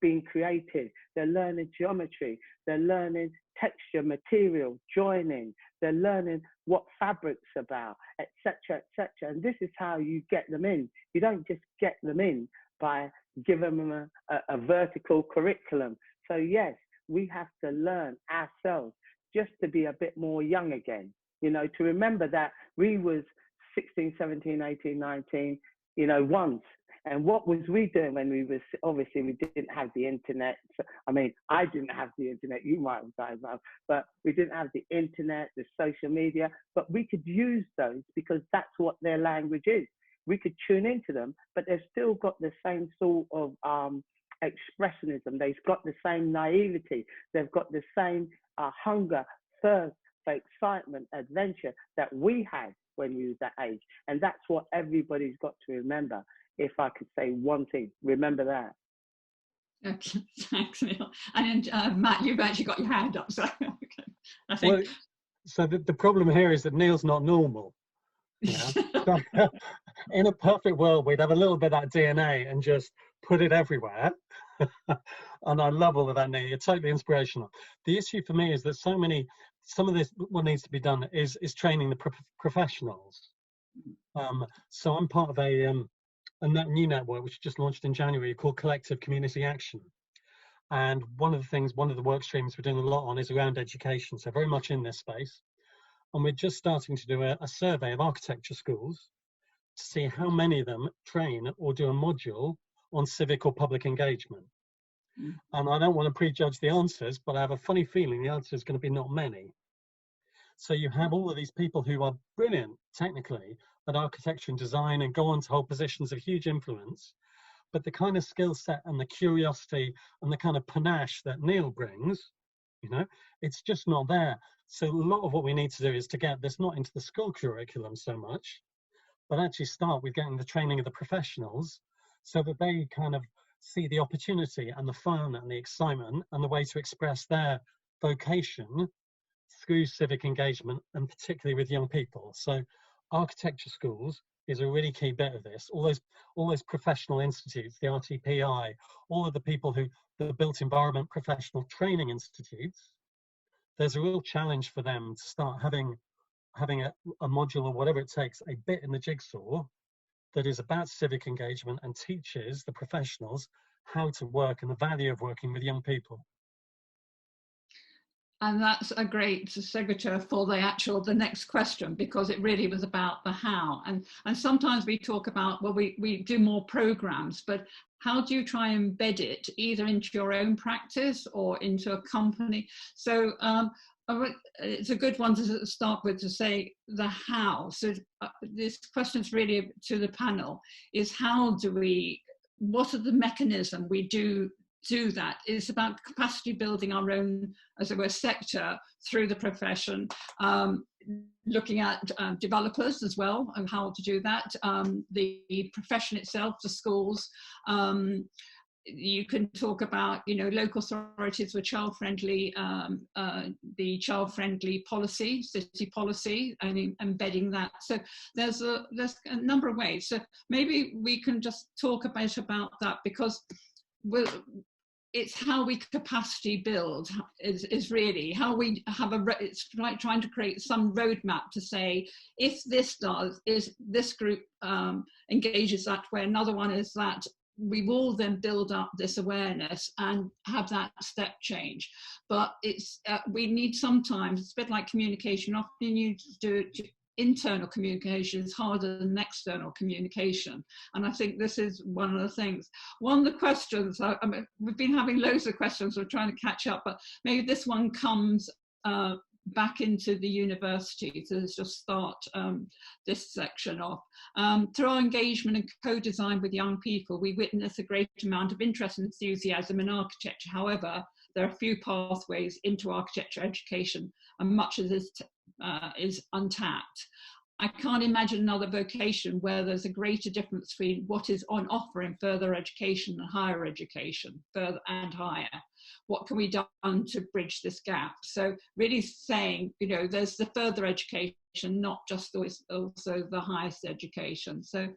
being creative. They're learning geometry. They're learning texture, material, joining. They're learning what fabric's about, etc., etc. And this is how you get them in. You don't just get them in by giving them a vertical curriculum. So yes, we have to learn ourselves just to be a bit more young again, you know, to remember that we was 16, 17, 18, 19, you know, once. And what was we doing when we was, obviously we didn't have the internet. I mean, I didn't have the internet, you might have, but we didn't have the internet, the social media, but we could use those because that's what their language is. We could tune into them, but they've still got the same sort of expressionism. They've got the same naivety. They've got the same hunger, thirst for excitement, adventure that we had when we was that age. And that's what everybody's got to remember. If I could say one thing, remember that. Okay, thanks, Neil. And Matt, you've actually got your hand up, so I think. Well, so the problem here is that Neil's not normal. Yeah. In a perfect world, we'd have a little bit of that DNA and just put it everywhere. And I love all of that, Neil. You're totally inspirational. The issue for me is that some of this, what needs to be done is training the professionals. So I'm part of a new network which just launched in January called Collective Community Action. And one of the work streams we're doing a lot on is around education, so very much in this space. And we're just starting to do a survey of architecture schools to see how many of them train or do a module on civic or public engagement. And I don't want to prejudge the answers, but I have a funny feeling the answer is going to be not many. So you have all of these people who are brilliant technically at architecture and design and go on to hold positions of huge influence, but the kind of skill set and the curiosity and the kind of panache that Neil brings, you know, it's just not there. So a lot of what we need to do is to get this not into the school curriculum so much, but actually start with getting the training of the professionals so that they kind of see the opportunity and the fun and the excitement and the way to express their vocation through civic engagement, and particularly with young people. So architecture schools is a really key bit of this. All those professional institutes, the RTPI, all of the people the built environment professional training institutes, there's a real challenge for them to start having a module or whatever it takes, a bit in the jigsaw that is about civic engagement and teaches the professionals how to work and the value of working with young people. And that's a great segue for the next question, because it really was about the how. And sometimes we talk about, well, we do more programs, but how do you try and embed it either into your own practice or into a company? So it's a good one to start with, to say the how. So this question is really to the panel, is what are the mechanisms we do that? It's about capacity building our own, as it were, sector through the profession, looking at developers as well and how to do that, the profession itself, the schools. You can talk about, you know, local authorities with child-friendly, the child-friendly policy, city policy, and embedding that. So there's a number of ways. So maybe we can just talk a bit about that, because it's how we capacity build is really how we have it's like trying to create some roadmap to say, if this this group engages that way, another one is that, we will then build up this awareness and have that step change. But it's we need sometimes, it's a bit like communication, often you do it. Internal communication is harder than external communication, and I think this is one of the things. One of the questions, we've been having loads of questions, we're trying to catch up, but maybe this one comes back into the university to just start this section off. Through our engagement and co-design with young people, we witness a great amount of interest and enthusiasm in architecture. However, there are few pathways into architecture education, and much of this is untapped. I can't imagine another vocation where there's a greater difference between what is on offer in further education and higher education, further and higher. What can we do to bridge this gap? So really saying, you know, there's the further education, not just also the highest education. So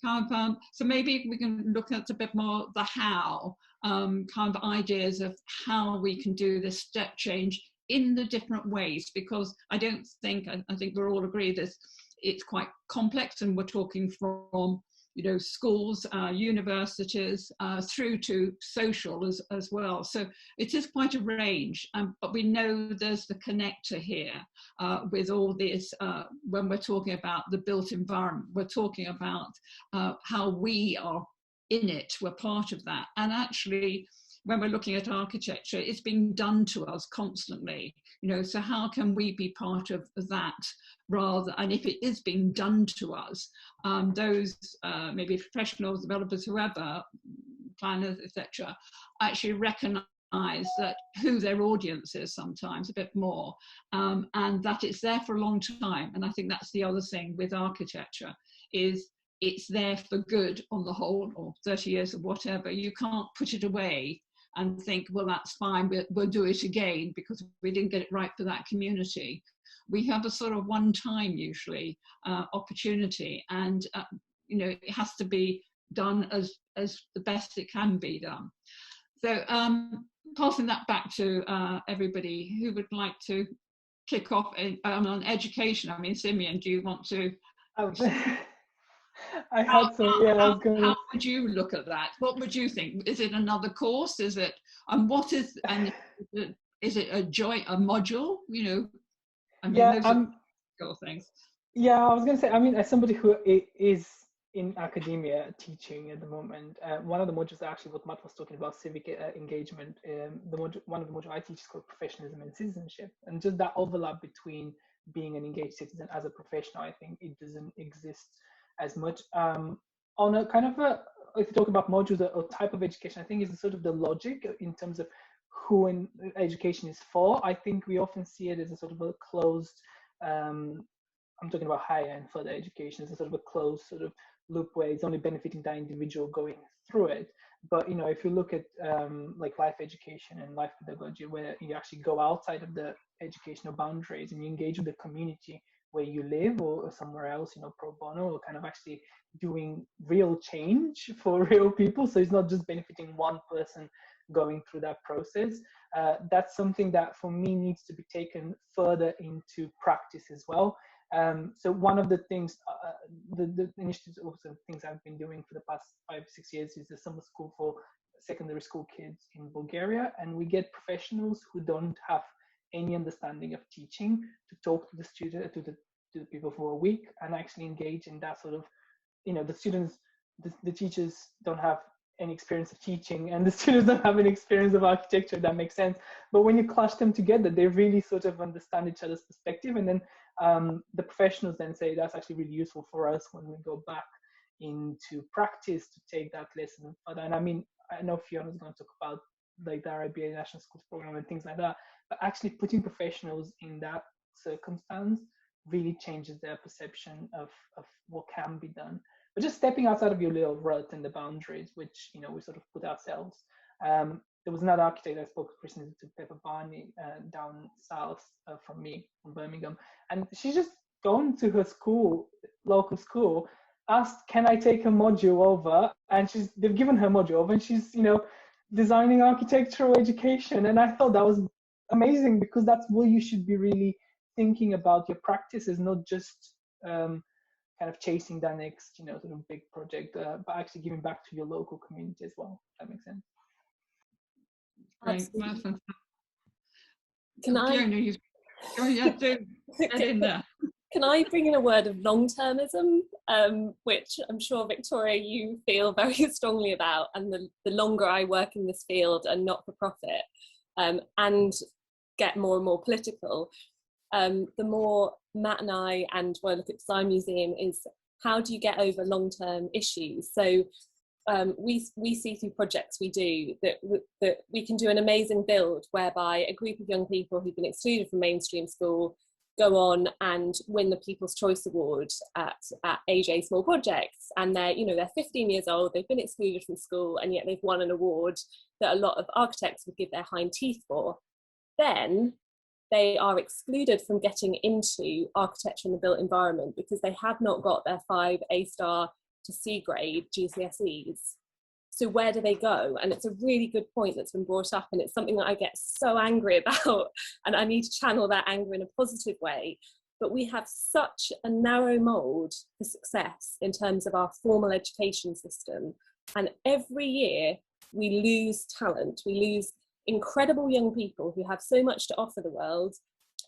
so maybe we can look at a bit more the how, kind of ideas of how we can do this step change in the different ways, because I think we're all agree this, it's quite complex, and we're talking from, you know, schools, universities, through to social as well. So it is quite a range, but we know there's the connector here with all this. When we're talking about the built environment, we're talking about how we are in it, we're part of that. And actually, when we're looking at architecture, it's being done to us constantly, you know, so how can we be part of that rather, and if it is being done to us, those maybe professionals, developers, whoever, planners, etc., actually recognize that who their audience is sometimes a bit more, and that it's there for a long time. And I think that's the other thing with architecture, is it's there for good on the whole, or 30 years or whatever. You can't put it away and think, well, that's fine, we'll do it again because we didn't get it right for that community. We have a sort of one-time, usually, opportunity, and you know, it has to be done as the best it can be done. So passing that back to everybody who would like to kick off on education. I mean, Simeon, do you want to? I had some. Yeah, I was going. How would you look at that? What would you think? Is it another course? Is it? And what is? And is it a module? You know, I mean, those are cool things. Yeah, I was going to say. I mean, as somebody who is in academia teaching at the moment, one of the modules actually what Matt was talking about, civic engagement. One of the modules I teach is called professionalism and citizenship, and just that overlap between being an engaged citizen as a professional, I think it doesn't exist as much. On a kind of a, if you talk about modules or type of education, I think is sort of the logic in terms of who education is for. I think we often see it as a sort of a closed, I'm talking about higher and further education, as a sort of a closed sort of loop where it's only benefiting that individual going through it. But, you know, if you look at like life education and life pedagogy, where you actually go outside of the educational boundaries and you engage with the community where you live or somewhere else, you know, pro bono, or kind of actually doing real change for real people. So it's not just benefiting one person going through that process. That's something that for me needs to be taken further into practice as well. So one of the things, the initiatives, also things I've been doing for the past 5-6 years, is the summer school for secondary school kids in Bulgaria. And we get professionals who don't have any understanding of teaching to talk to the student, to the people for a week, and actually engage in that sort of, you know, the students, the teachers don't have any experience of teaching, and the students don't have any experience of architecture. That makes sense. But when you clash them together, they really sort of understand each other's perspective, and then the professionals then say that's actually really useful for us when we go back into practice to take that lesson further. And I mean, I know Fiona's going to talk about like the RIBA National Schools Program and things like that, but actually putting professionals in that circumstance really changes their perception of what can be done. But just stepping outside of your little rut and the boundaries, which, you know, we sort of put ourselves. There was another architect I spoke recently to, Pepper Barney, down south from me, from Birmingham, and she's just gone to her school, local school, asked, can I take a module over? And they've given her module over, and she's, you know, designing architectural education. And I thought that was amazing, because that's what you should be really thinking about your practices, not just kind of chasing that next, you know, sort of big project, but actually giving back to your local community as well. If that makes sense. Great. Can I? Can I bring in a word of long-termism, which I'm sure, Victoria, you feel very strongly about, and the longer I work in this field and not-for-profit, and get more and more political, the more Matt and I, and when I look at Design Museum, is how do you get over long-term issues? So we see through projects we do that we can do an amazing build whereby a group of young people who've been excluded from mainstream school go on and win the People's Choice Award at AJ Small Projects, and they're 15 years old, they've been excluded from school, and yet they've won an award that a lot of architects would give their hind teeth for. Then they are excluded from getting into architecture in the built environment because they have not got their 5 A-star to C grade GCSEs. So where do they go? And it's a really good point that's been brought up, and it's something that I get so angry about, and I need to channel that anger in a positive way. But we have such a narrow mould for success in terms of our formal education system. And every year we lose talent, we lose incredible young people who have so much to offer the world,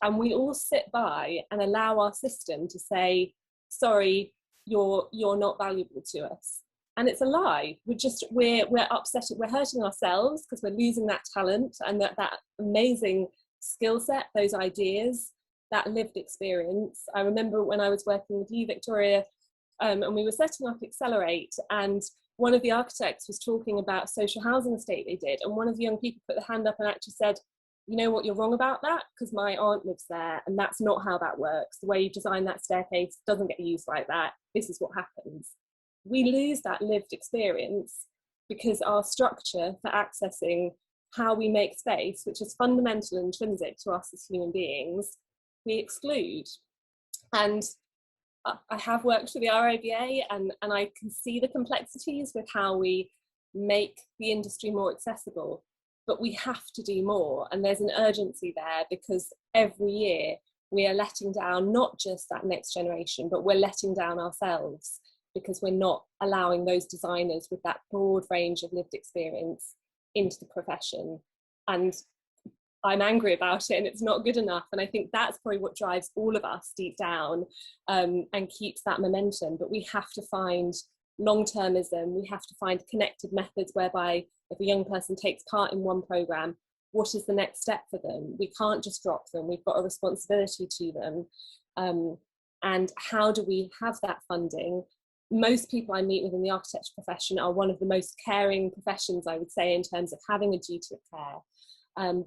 and we all sit by and allow our system to say, sorry, you're not valuable to us. And it's a lie. We're upset, we're hurting ourselves because we're losing that talent and that amazing skill set, those ideas, that lived experience. I remember when I was working with you, Victoria, and we were setting up Accelerate, and one of the architects was talking about a social housing estate they did, and one of the young people put their hand up and actually said, you know what, you're wrong about that, because my aunt lives there and that's not how that works. The way you design that staircase doesn't get used like that. This is what happens. We lose that lived experience because our structure for accessing how we make space, which is fundamental and intrinsic to us as human beings, we exclude. And I have worked for the RIBA, and I can see the complexities with how we make the industry more accessible, but we have to do more. And there's an urgency there because every year we are letting down not just that next generation, but we're letting down ourselves because we're not allowing those designers with that broad range of lived experience into the profession. And I'm angry about it, and it's not good enough. And I think that's probably what drives all of us deep down, and keeps that momentum. But we have to find long-termism. We have to find connected methods whereby if a young person takes part in one program, what is the next step for them? We can't just drop them. We've got a responsibility to them. And how do we have that funding? Most people I meet with in the architecture profession are one of the most caring professions, I would say, in terms of having a duty of care.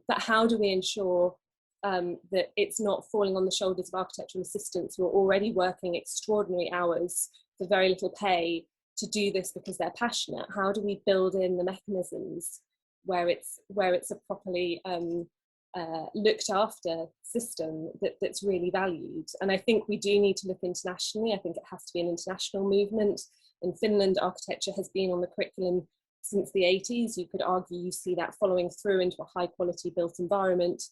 But how do we ensure that it's not falling on the shoulders of architectural assistants who are already working extraordinary hours for very little pay to do this because they're passionate? How do we build in the mechanisms where it's a properly looked after system that's really valued? And I think we do need to look internationally. I think it has to be an international movement. In Finland, architecture has been on the curriculum since the 80s. You could argue you see that following through into a high quality built environment.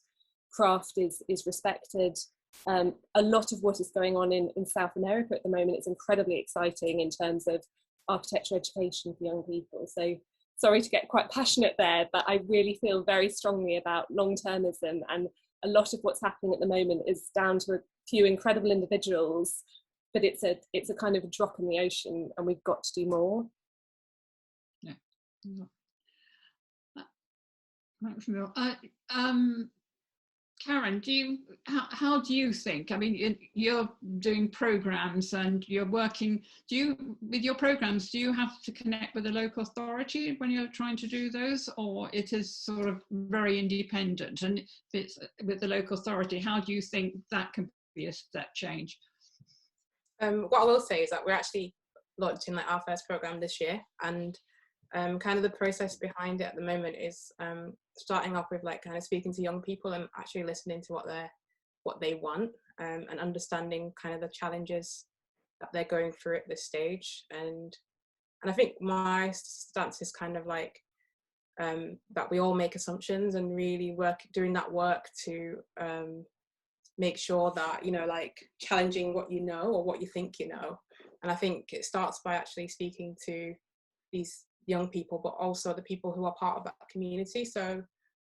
Craft is respected. A lot of what is going on in South America at the moment is incredibly exciting in terms of architecture education for young people. So sorry to get quite passionate there, but I really feel very strongly about long-termism, and a lot of what's happening at the moment is down to a few incredible individuals, but it's a kind of a drop in the ocean, and we've got to do more. Yeah. Karen, how do you think? I mean, you're doing programs and you're working. With your programs, do you have to connect with the local authority when you're trying to do those, or it is sort of very independent? And if it's with the local authority, how do you think that can be a step change? What I will say is that we're actually launching like our first program this year, and kind of the process behind it at the moment is starting off with like kind of speaking to young people and actually listening to what they want, and understanding kind of the challenges that they're going through at this stage. And I think my stance is kind of like that we all make assumptions and really doing that work to make sure that, you know, like challenging what you know or what you think you know. And I think it starts by actually speaking to these young people, but also the people who are part of that community. So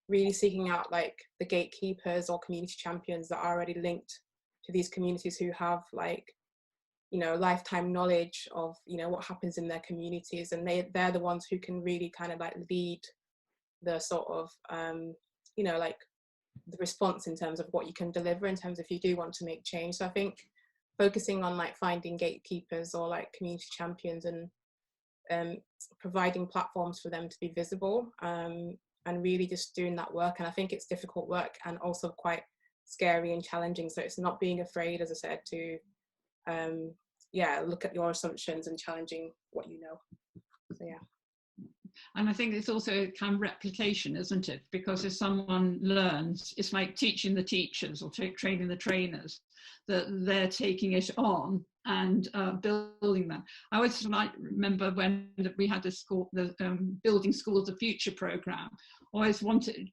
really seeking out like the gatekeepers or community champions that are already linked to these communities, who have like, you know, lifetime knowledge of, you know, what happens in their communities, and they're the ones who can really kind of like lead the sort of you know, like the response in terms of what you can deliver in terms of if you do want to make change. So I think focusing on like finding gatekeepers or like community champions and providing platforms for them to be visible, and really just doing that work. And I think it's difficult work and also quite scary and challenging. So it's not being afraid, as I said, to look at your assumptions and challenging what you know. So yeah. And I think it's also kind of replication, isn't it? Because if someone learns, it's like teaching the teachers or training the trainers, that they're taking it on and building that. I always remember when we had the Building Schools of Future program, always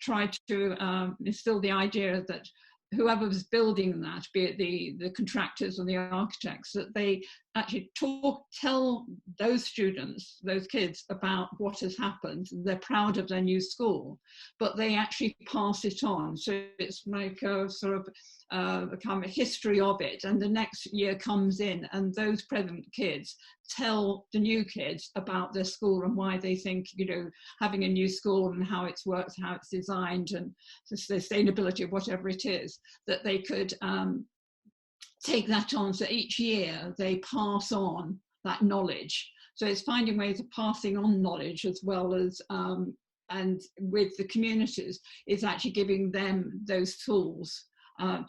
tried to instill the idea that whoever was building that, be it the contractors or the architects, that they actually tell those students, those kids, about what has happened. They're proud of their new school, but they actually pass it on. So it's like a sort of a kind of history of it. And the next year comes in and those present kids tell the new kids about their school and why they think, you know, having a new school and how it's worked, how it's designed, and the sustainability of whatever it is, that they could take that on. So each year they pass on that knowledge. So it's finding ways of passing on knowledge, as well as and with the communities, it's actually giving them those tools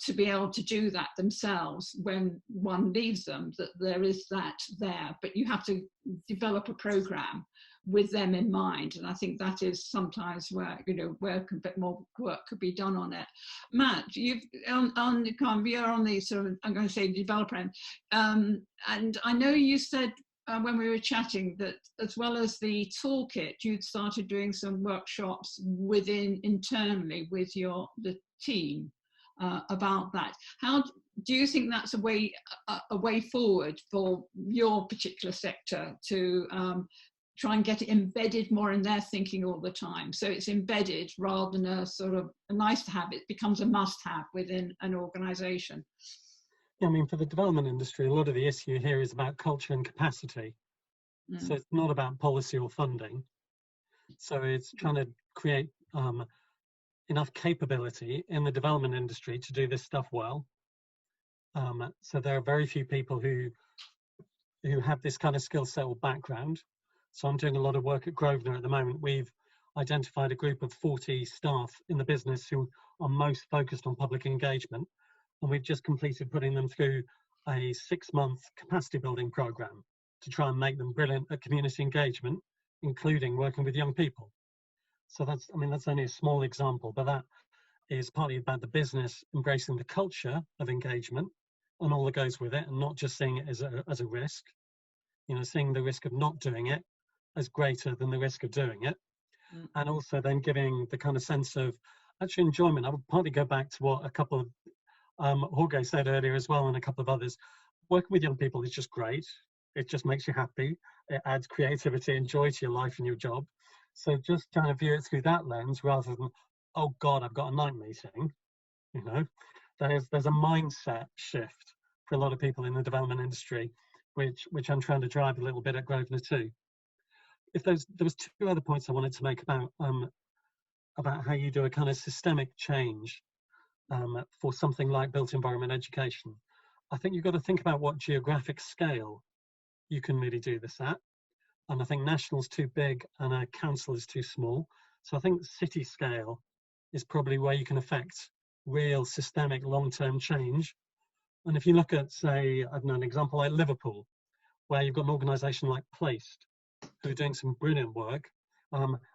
to be able to do that themselves when one leaves them, that there is that there, but you have to develop a program with them in mind. And I think that is sometimes where, you know, where a bit more work could be done on it. Matt, you're on the sort of, I'm going to say, developer end. And I know you said when we were chatting that as well as the toolkit, you'd started doing some workshops internally with the team about that. How do you think that's a way forward for your particular sector to try and get it embedded more in their thinking all the time? So it's embedded rather than a sort of a nice to have, it becomes a must have within an organization. Yeah, I mean, for the development industry, a lot of the issue here is about culture and capacity. So it's not about policy or funding. So it's trying to create enough capability in the development industry to do this stuff well. So there are very few people who have this kind of skill set or background. So I'm doing a lot of work at Grosvenor at the moment. We've identified a group of 40 staff in the business who are most focused on public engagement. And we've just completed putting them through a 6-month capacity building program to try and make them brilliant at community engagement, including working with young people. So that's only a small example, but that is partly about the business embracing the culture of engagement and all that goes with it, and not just seeing it as a risk, you know, seeing the risk of not doing it as greater than the risk of doing it. And also then giving the kind of sense of actually enjoyment. I would partly go back to what a couple of Jorge said earlier as well, and a couple of others. Working with young people is just great. It just makes you happy. It adds creativity and joy to your life and your job. So just trying to view it through that lens rather than, oh God, I've got a night meeting. You know, there's a mindset shift for a lot of people in the development industry, which I'm trying to drive a little bit at Grosvenor too. There was 2 other points I wanted to make about how you do a kind of systemic change for something like built environment education. I think you've got to think about what geographic scale you can really do this at. And I think national's too big and a council is too small. So I think city scale is probably where you can affect real systemic long-term change. And if you look at, say, I don't know, an example like Liverpool, where you've got an organisation like Placed, who are doing some brilliant work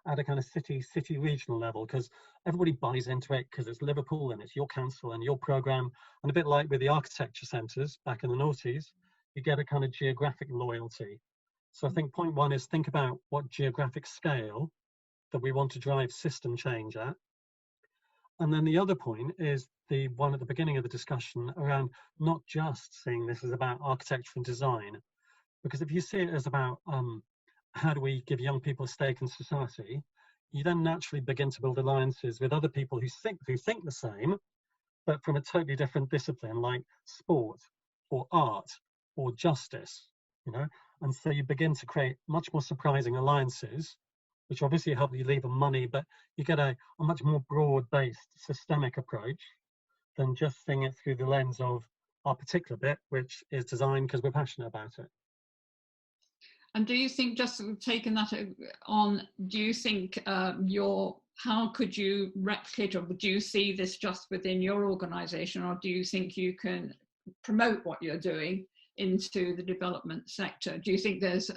at a kind of city regional level, because everybody buys into it because it's Liverpool and it's your council and your programme. And a bit like with the architecture centres back in the noughties, you get a kind of geographic loyalty. So I think point 1 is think about what geographic scale that we want to drive system change at. And then the other point is the one at the beginning of the discussion around not just seeing this as about architecture and design, because if you see it as about how do we give young people a stake in society, you then naturally begin to build alliances with other people who think the same, but from a totally different discipline like sport or art or justice, you know. And so you begin to create much more surprising alliances, which obviously help you leave money, but you get a much more broad-based systemic approach than just seeing it through the lens of our particular bit, which is design because we're passionate about it. And do you think, just taking that on, do you think how could you replicate, or do you see this just within your organisation, or do you think you can promote what you're doing into the development sector? Do you think there's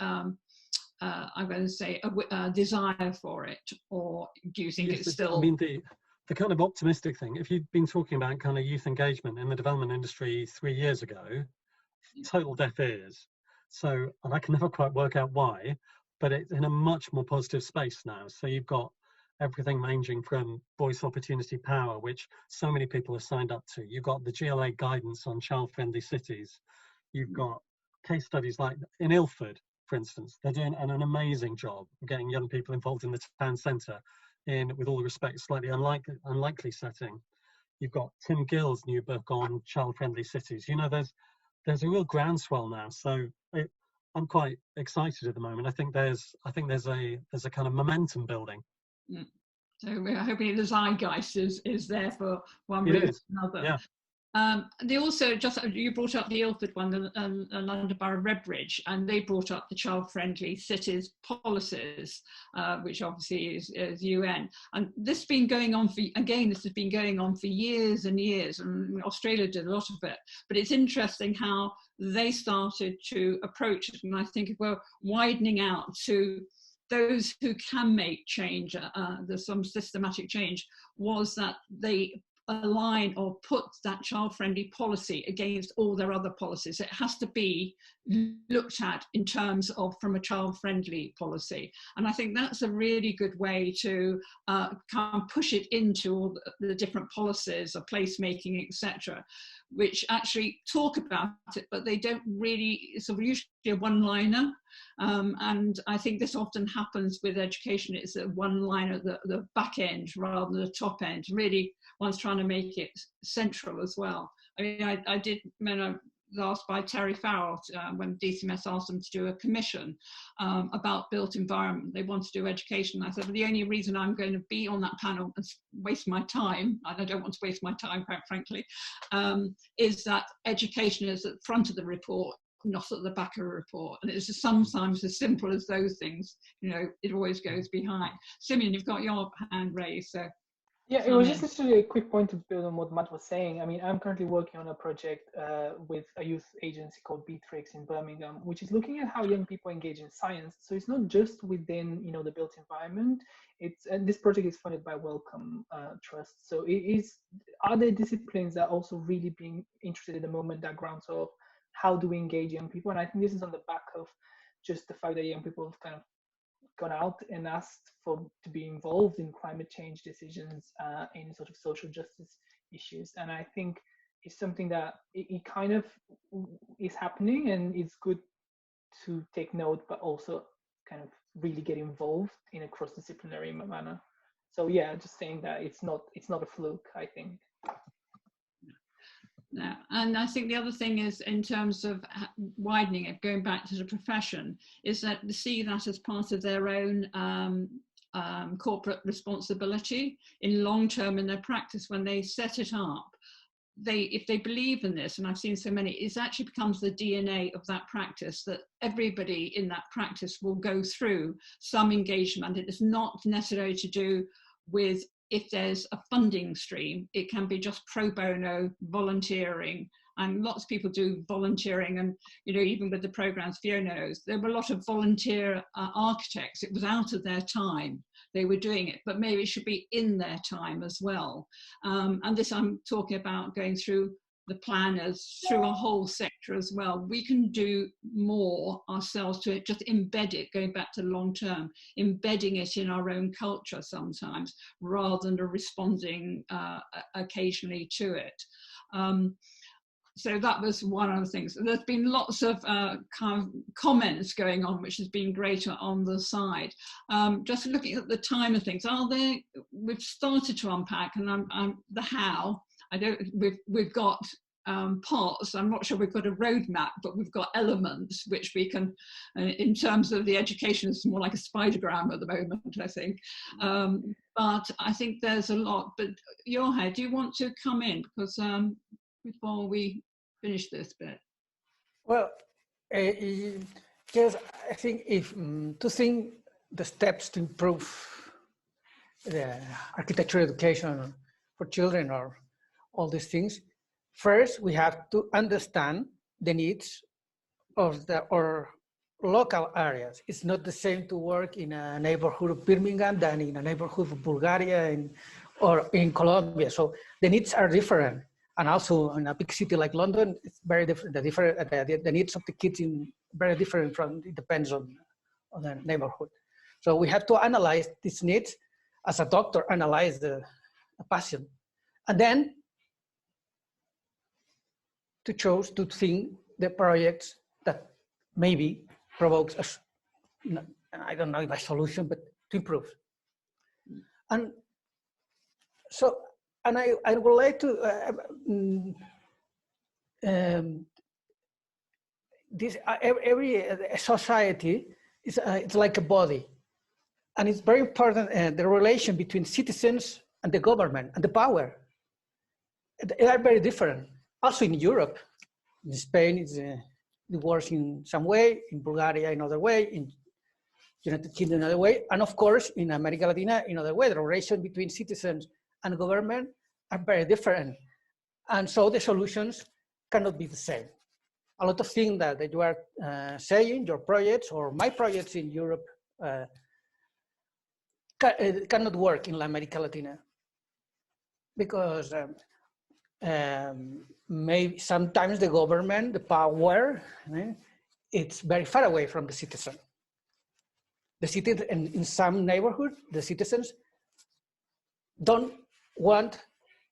I'm going to say, a desire for it, or do you think Yes, it's still? I mean, the kind of optimistic thing, if you'd been talking about kind of youth engagement in the development industry 3 years ago, total deaf ears. So, and I can never quite work out why, but it's in a much more positive space now. So you've got everything ranging from voice opportunity power, which so many people have signed up to. You've got the GLA guidance on child-friendly cities. You've got case studies like in Ilford, for instance. They're doing an amazing job of getting young people involved in the town centre in, with all the respect, slightly unlikely setting. You've got Tim Gill's new book on child-friendly cities. You know, there's a real groundswell now. So I'm quite excited at the moment. I think there's a kind of momentum building. Mm. So we're hoping the zeitgeist is there for one reason or another. Yeah. They also, you brought up the Ilford one, and London Borough Redbridge, and they brought up the child-friendly cities policies, which obviously is UN. And this has been going on this has been going on for years and years, and Australia did a lot of it. But it's interesting how they started to approach it, and I think we're widening out to those who can make change, there's some systematic change, was that they align or put that child-friendly policy against all their other policies. It has to be looked at in terms of from a child-friendly policy. And I think that's a really good way to kind of push it into all the different policies of placemaking, etc., which actually talk about it, but they don't really, it's usually a one-liner. And I think this often happens with education. It's a one-liner at the back end rather than the top end. Really, one's trying to make it central as well. I mean, I did, when I was asked by Terry Farrell when DCMS asked them to do a commission about built environment. They want to do education. I said, well, the only reason I'm going to be on that panel and waste my time, and I don't want to waste my time, quite frankly, is that education is at the front of the report, not at the back of a report. And it's sometimes as simple as those things, you know, it always goes behind. Simeon, you've got your hand raised, so. Yeah, it was just literally a quick point to build on what Matt was saying. I mean, I'm currently working on a project with a youth agency called Beatrix in Birmingham, which is looking at how young people engage in science. So it's not just within, you know, the built environment. And this project is funded by Wellcome Trust. So it is other disciplines that are also really being interested at the moment, that grounds of how do we engage young people. And I think this is on the back of just the fact that young people have kind of gone out and asked to be involved in climate change decisions, in sort of social justice issues. And I think it's something that it kind of is happening, and it's good to take note, but also kind of really get involved in a cross-disciplinary manner. So yeah, just saying that it's not a fluke, I think. Yeah. And I think the other thing is, in terms of widening it, going back to the profession, is that they see that as part of their own corporate responsibility in long term in their practice. When they set it up, if they believe in this, and I've seen so many, it actually becomes the DNA of that practice, that everybody in that practice will go through some engagement. It is not necessarily to do with if there's a funding stream. It can be just pro bono volunteering, and lots of people do volunteering. And you know, even with the programs Fiona knows, there were a lot of volunteer architects. It was out of their time they were doing it, but maybe it should be in their time as well. And this, I'm talking about going through the planners, through a whole sector as well. We can do more ourselves to just embed it, going back to long term, embedding it in our own culture sometimes, rather than responding occasionally to it. So that was one of the things. There's been lots of kind of comments going on, which has been great on the side. Just looking at the time of things, we've started to unpack, and the how. We've got parts. I'm not sure we've got a roadmap, but we've got elements which we can, in terms of the education, it's more like a spidergram at the moment, I think. But I think there's a lot. But Jorge, do you want to come in? Because before we finish this bit. Well, yes, I think if to think the steps to improve the architecture education for children or all these things, first we have to understand the needs of local areas. It's not the same to work in a neighborhood of Birmingham than in a neighborhood of Bulgaria or in Colombia. So the needs are different. And also in a big city like London, it's very different. The needs of the kids in very different it depends on the neighborhood. So we have to analyze these needs as a doctor, analyze the patient. And then to choose to think the projects that maybe provokes us, I don't know if a solution, but to improve. And so, and I would like to, every society is it's like a body. And it's very important, the relation between citizens and the government and the power. They are very different. Also in Europe, in Spain, it works in some way, in Bulgaria another way, in United Kingdom another way, and of course in America Latina another way. The relation between citizens and government are very different, and so the solutions cannot be the same. A lot of things that you are saying, your projects or my projects in Europe cannot work in America Latina because maybe sometimes the government, the power, it's very far away from the citizen. The citizen, in some neighborhood, the citizens don't want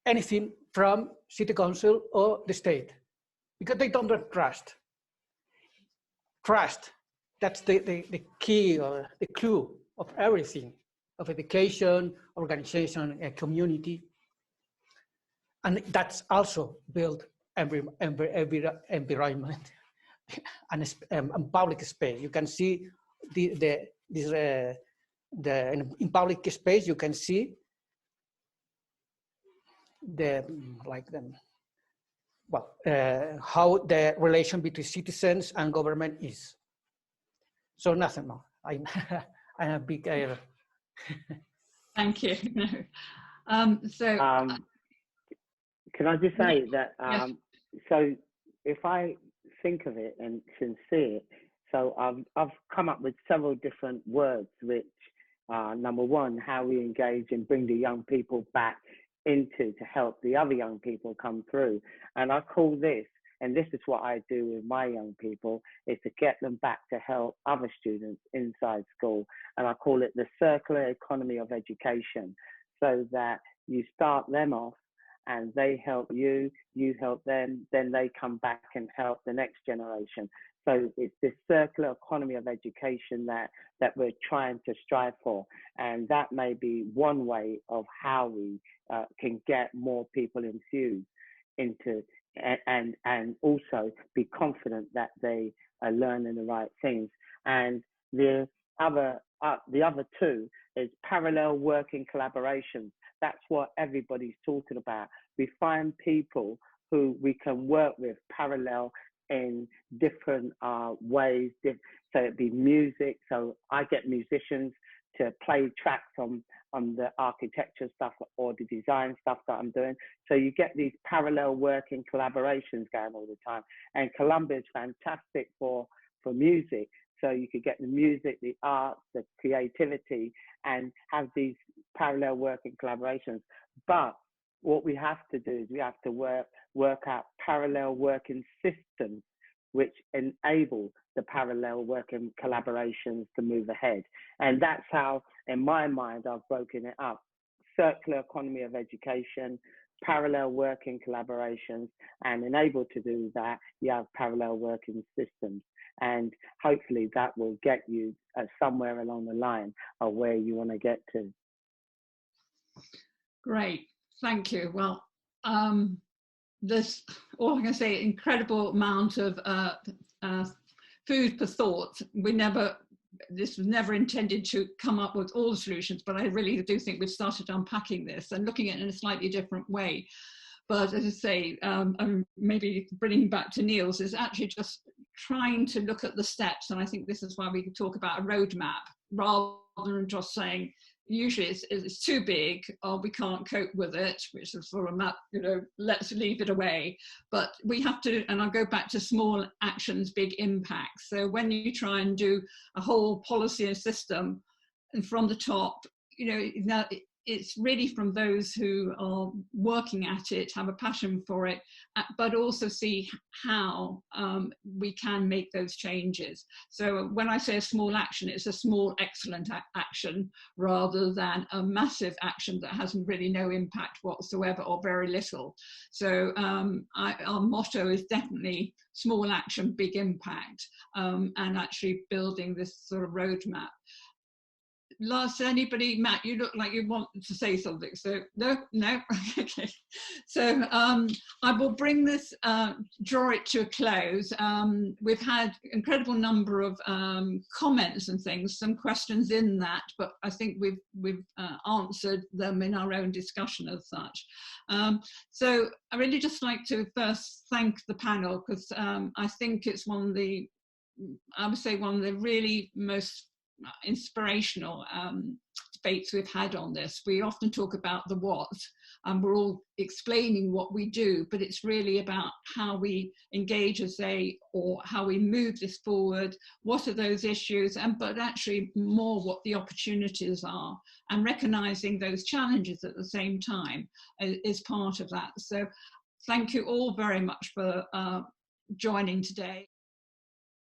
anything from city council or the state because they don't trust. Trust, that's the key or the clue of everything, of education, organization, and community. And that's also built environment and public space. You can see in public space, you can see how the relation between citizens and government is. So nothing more. I'm a big error. Thank you. Can I just say that, yes. so if I think of it and sincere, so I've come up with several different words, which number one, how we engage and bring the young people back into to help the other young people come through. And I call this, and this is what I do with my young people, is to get them back to help other students inside school. And I call it the circular economy of education, so that you start them off and they help you, you help them, then they come back and help the next generation. So it's this circular economy of education that we're trying to strive for. And that may be one way of how we can get more people infused into and also be confident that they are learning the right things. And the other two is parallel working collaborations. That's what everybody's talking about. We find people who we can work with parallel in different ways. So it'd be music. So I get musicians to play tracks on the architecture stuff or the design stuff that I'm doing. So you get these parallel working collaborations going all the time. And Colombia is fantastic for music. So you could get the music, the arts, the creativity, and have these parallel working collaborations. But what we have to do is we have to work out parallel working systems which enable the parallel working collaborations to move ahead. And that's how, in my mind, I've broken it up. Circular economy of education, parallel working collaborations, and enabled to do that, you have parallel working systems. And hopefully that will get you somewhere along the line of where you want to get to. Great, thank you. Well, there's, all I'm going to say, incredible amount of food for thought. This was never intended to come up with all the solutions, but I really do think we've started unpacking this and looking at it in a slightly different way. But as I say, maybe bringing back to Neil's, is actually just trying to look at the steps. And I think this is why we could talk about a roadmap rather than just saying, usually it's too big, or we can't cope with it, which is sort of, you know, let's leave it away. But we have to, and I'll go back to small actions, big impacts. So when you try and do a whole policy and system, and from the top, you know, now it's really from those who are working at it, have a passion for it, but also see how we can make those changes. So when I say a small action, it's a small, excellent action rather than a massive action that has really no impact whatsoever or very little. So our motto is definitely small action, big impact, and actually building this sort of roadmap. Last, anybody? Matt, you look like you want to say something. So no. Okay. So I will bring this, draw it to a close. We've had incredible number of comments and things, some questions in that, but I think we've answered them in our own discussion as such. So I really just like to first thank the panel, because I think it's one of the, I would say, one of the really most inspirational debates we've had on this. We often talk about the what, and we're all explaining what we do, but it's really about how we engage as or how we move this forward, what are those issues, but actually more what the opportunities are, and recognizing those challenges at the same time is part of that. So thank you all very much for joining today.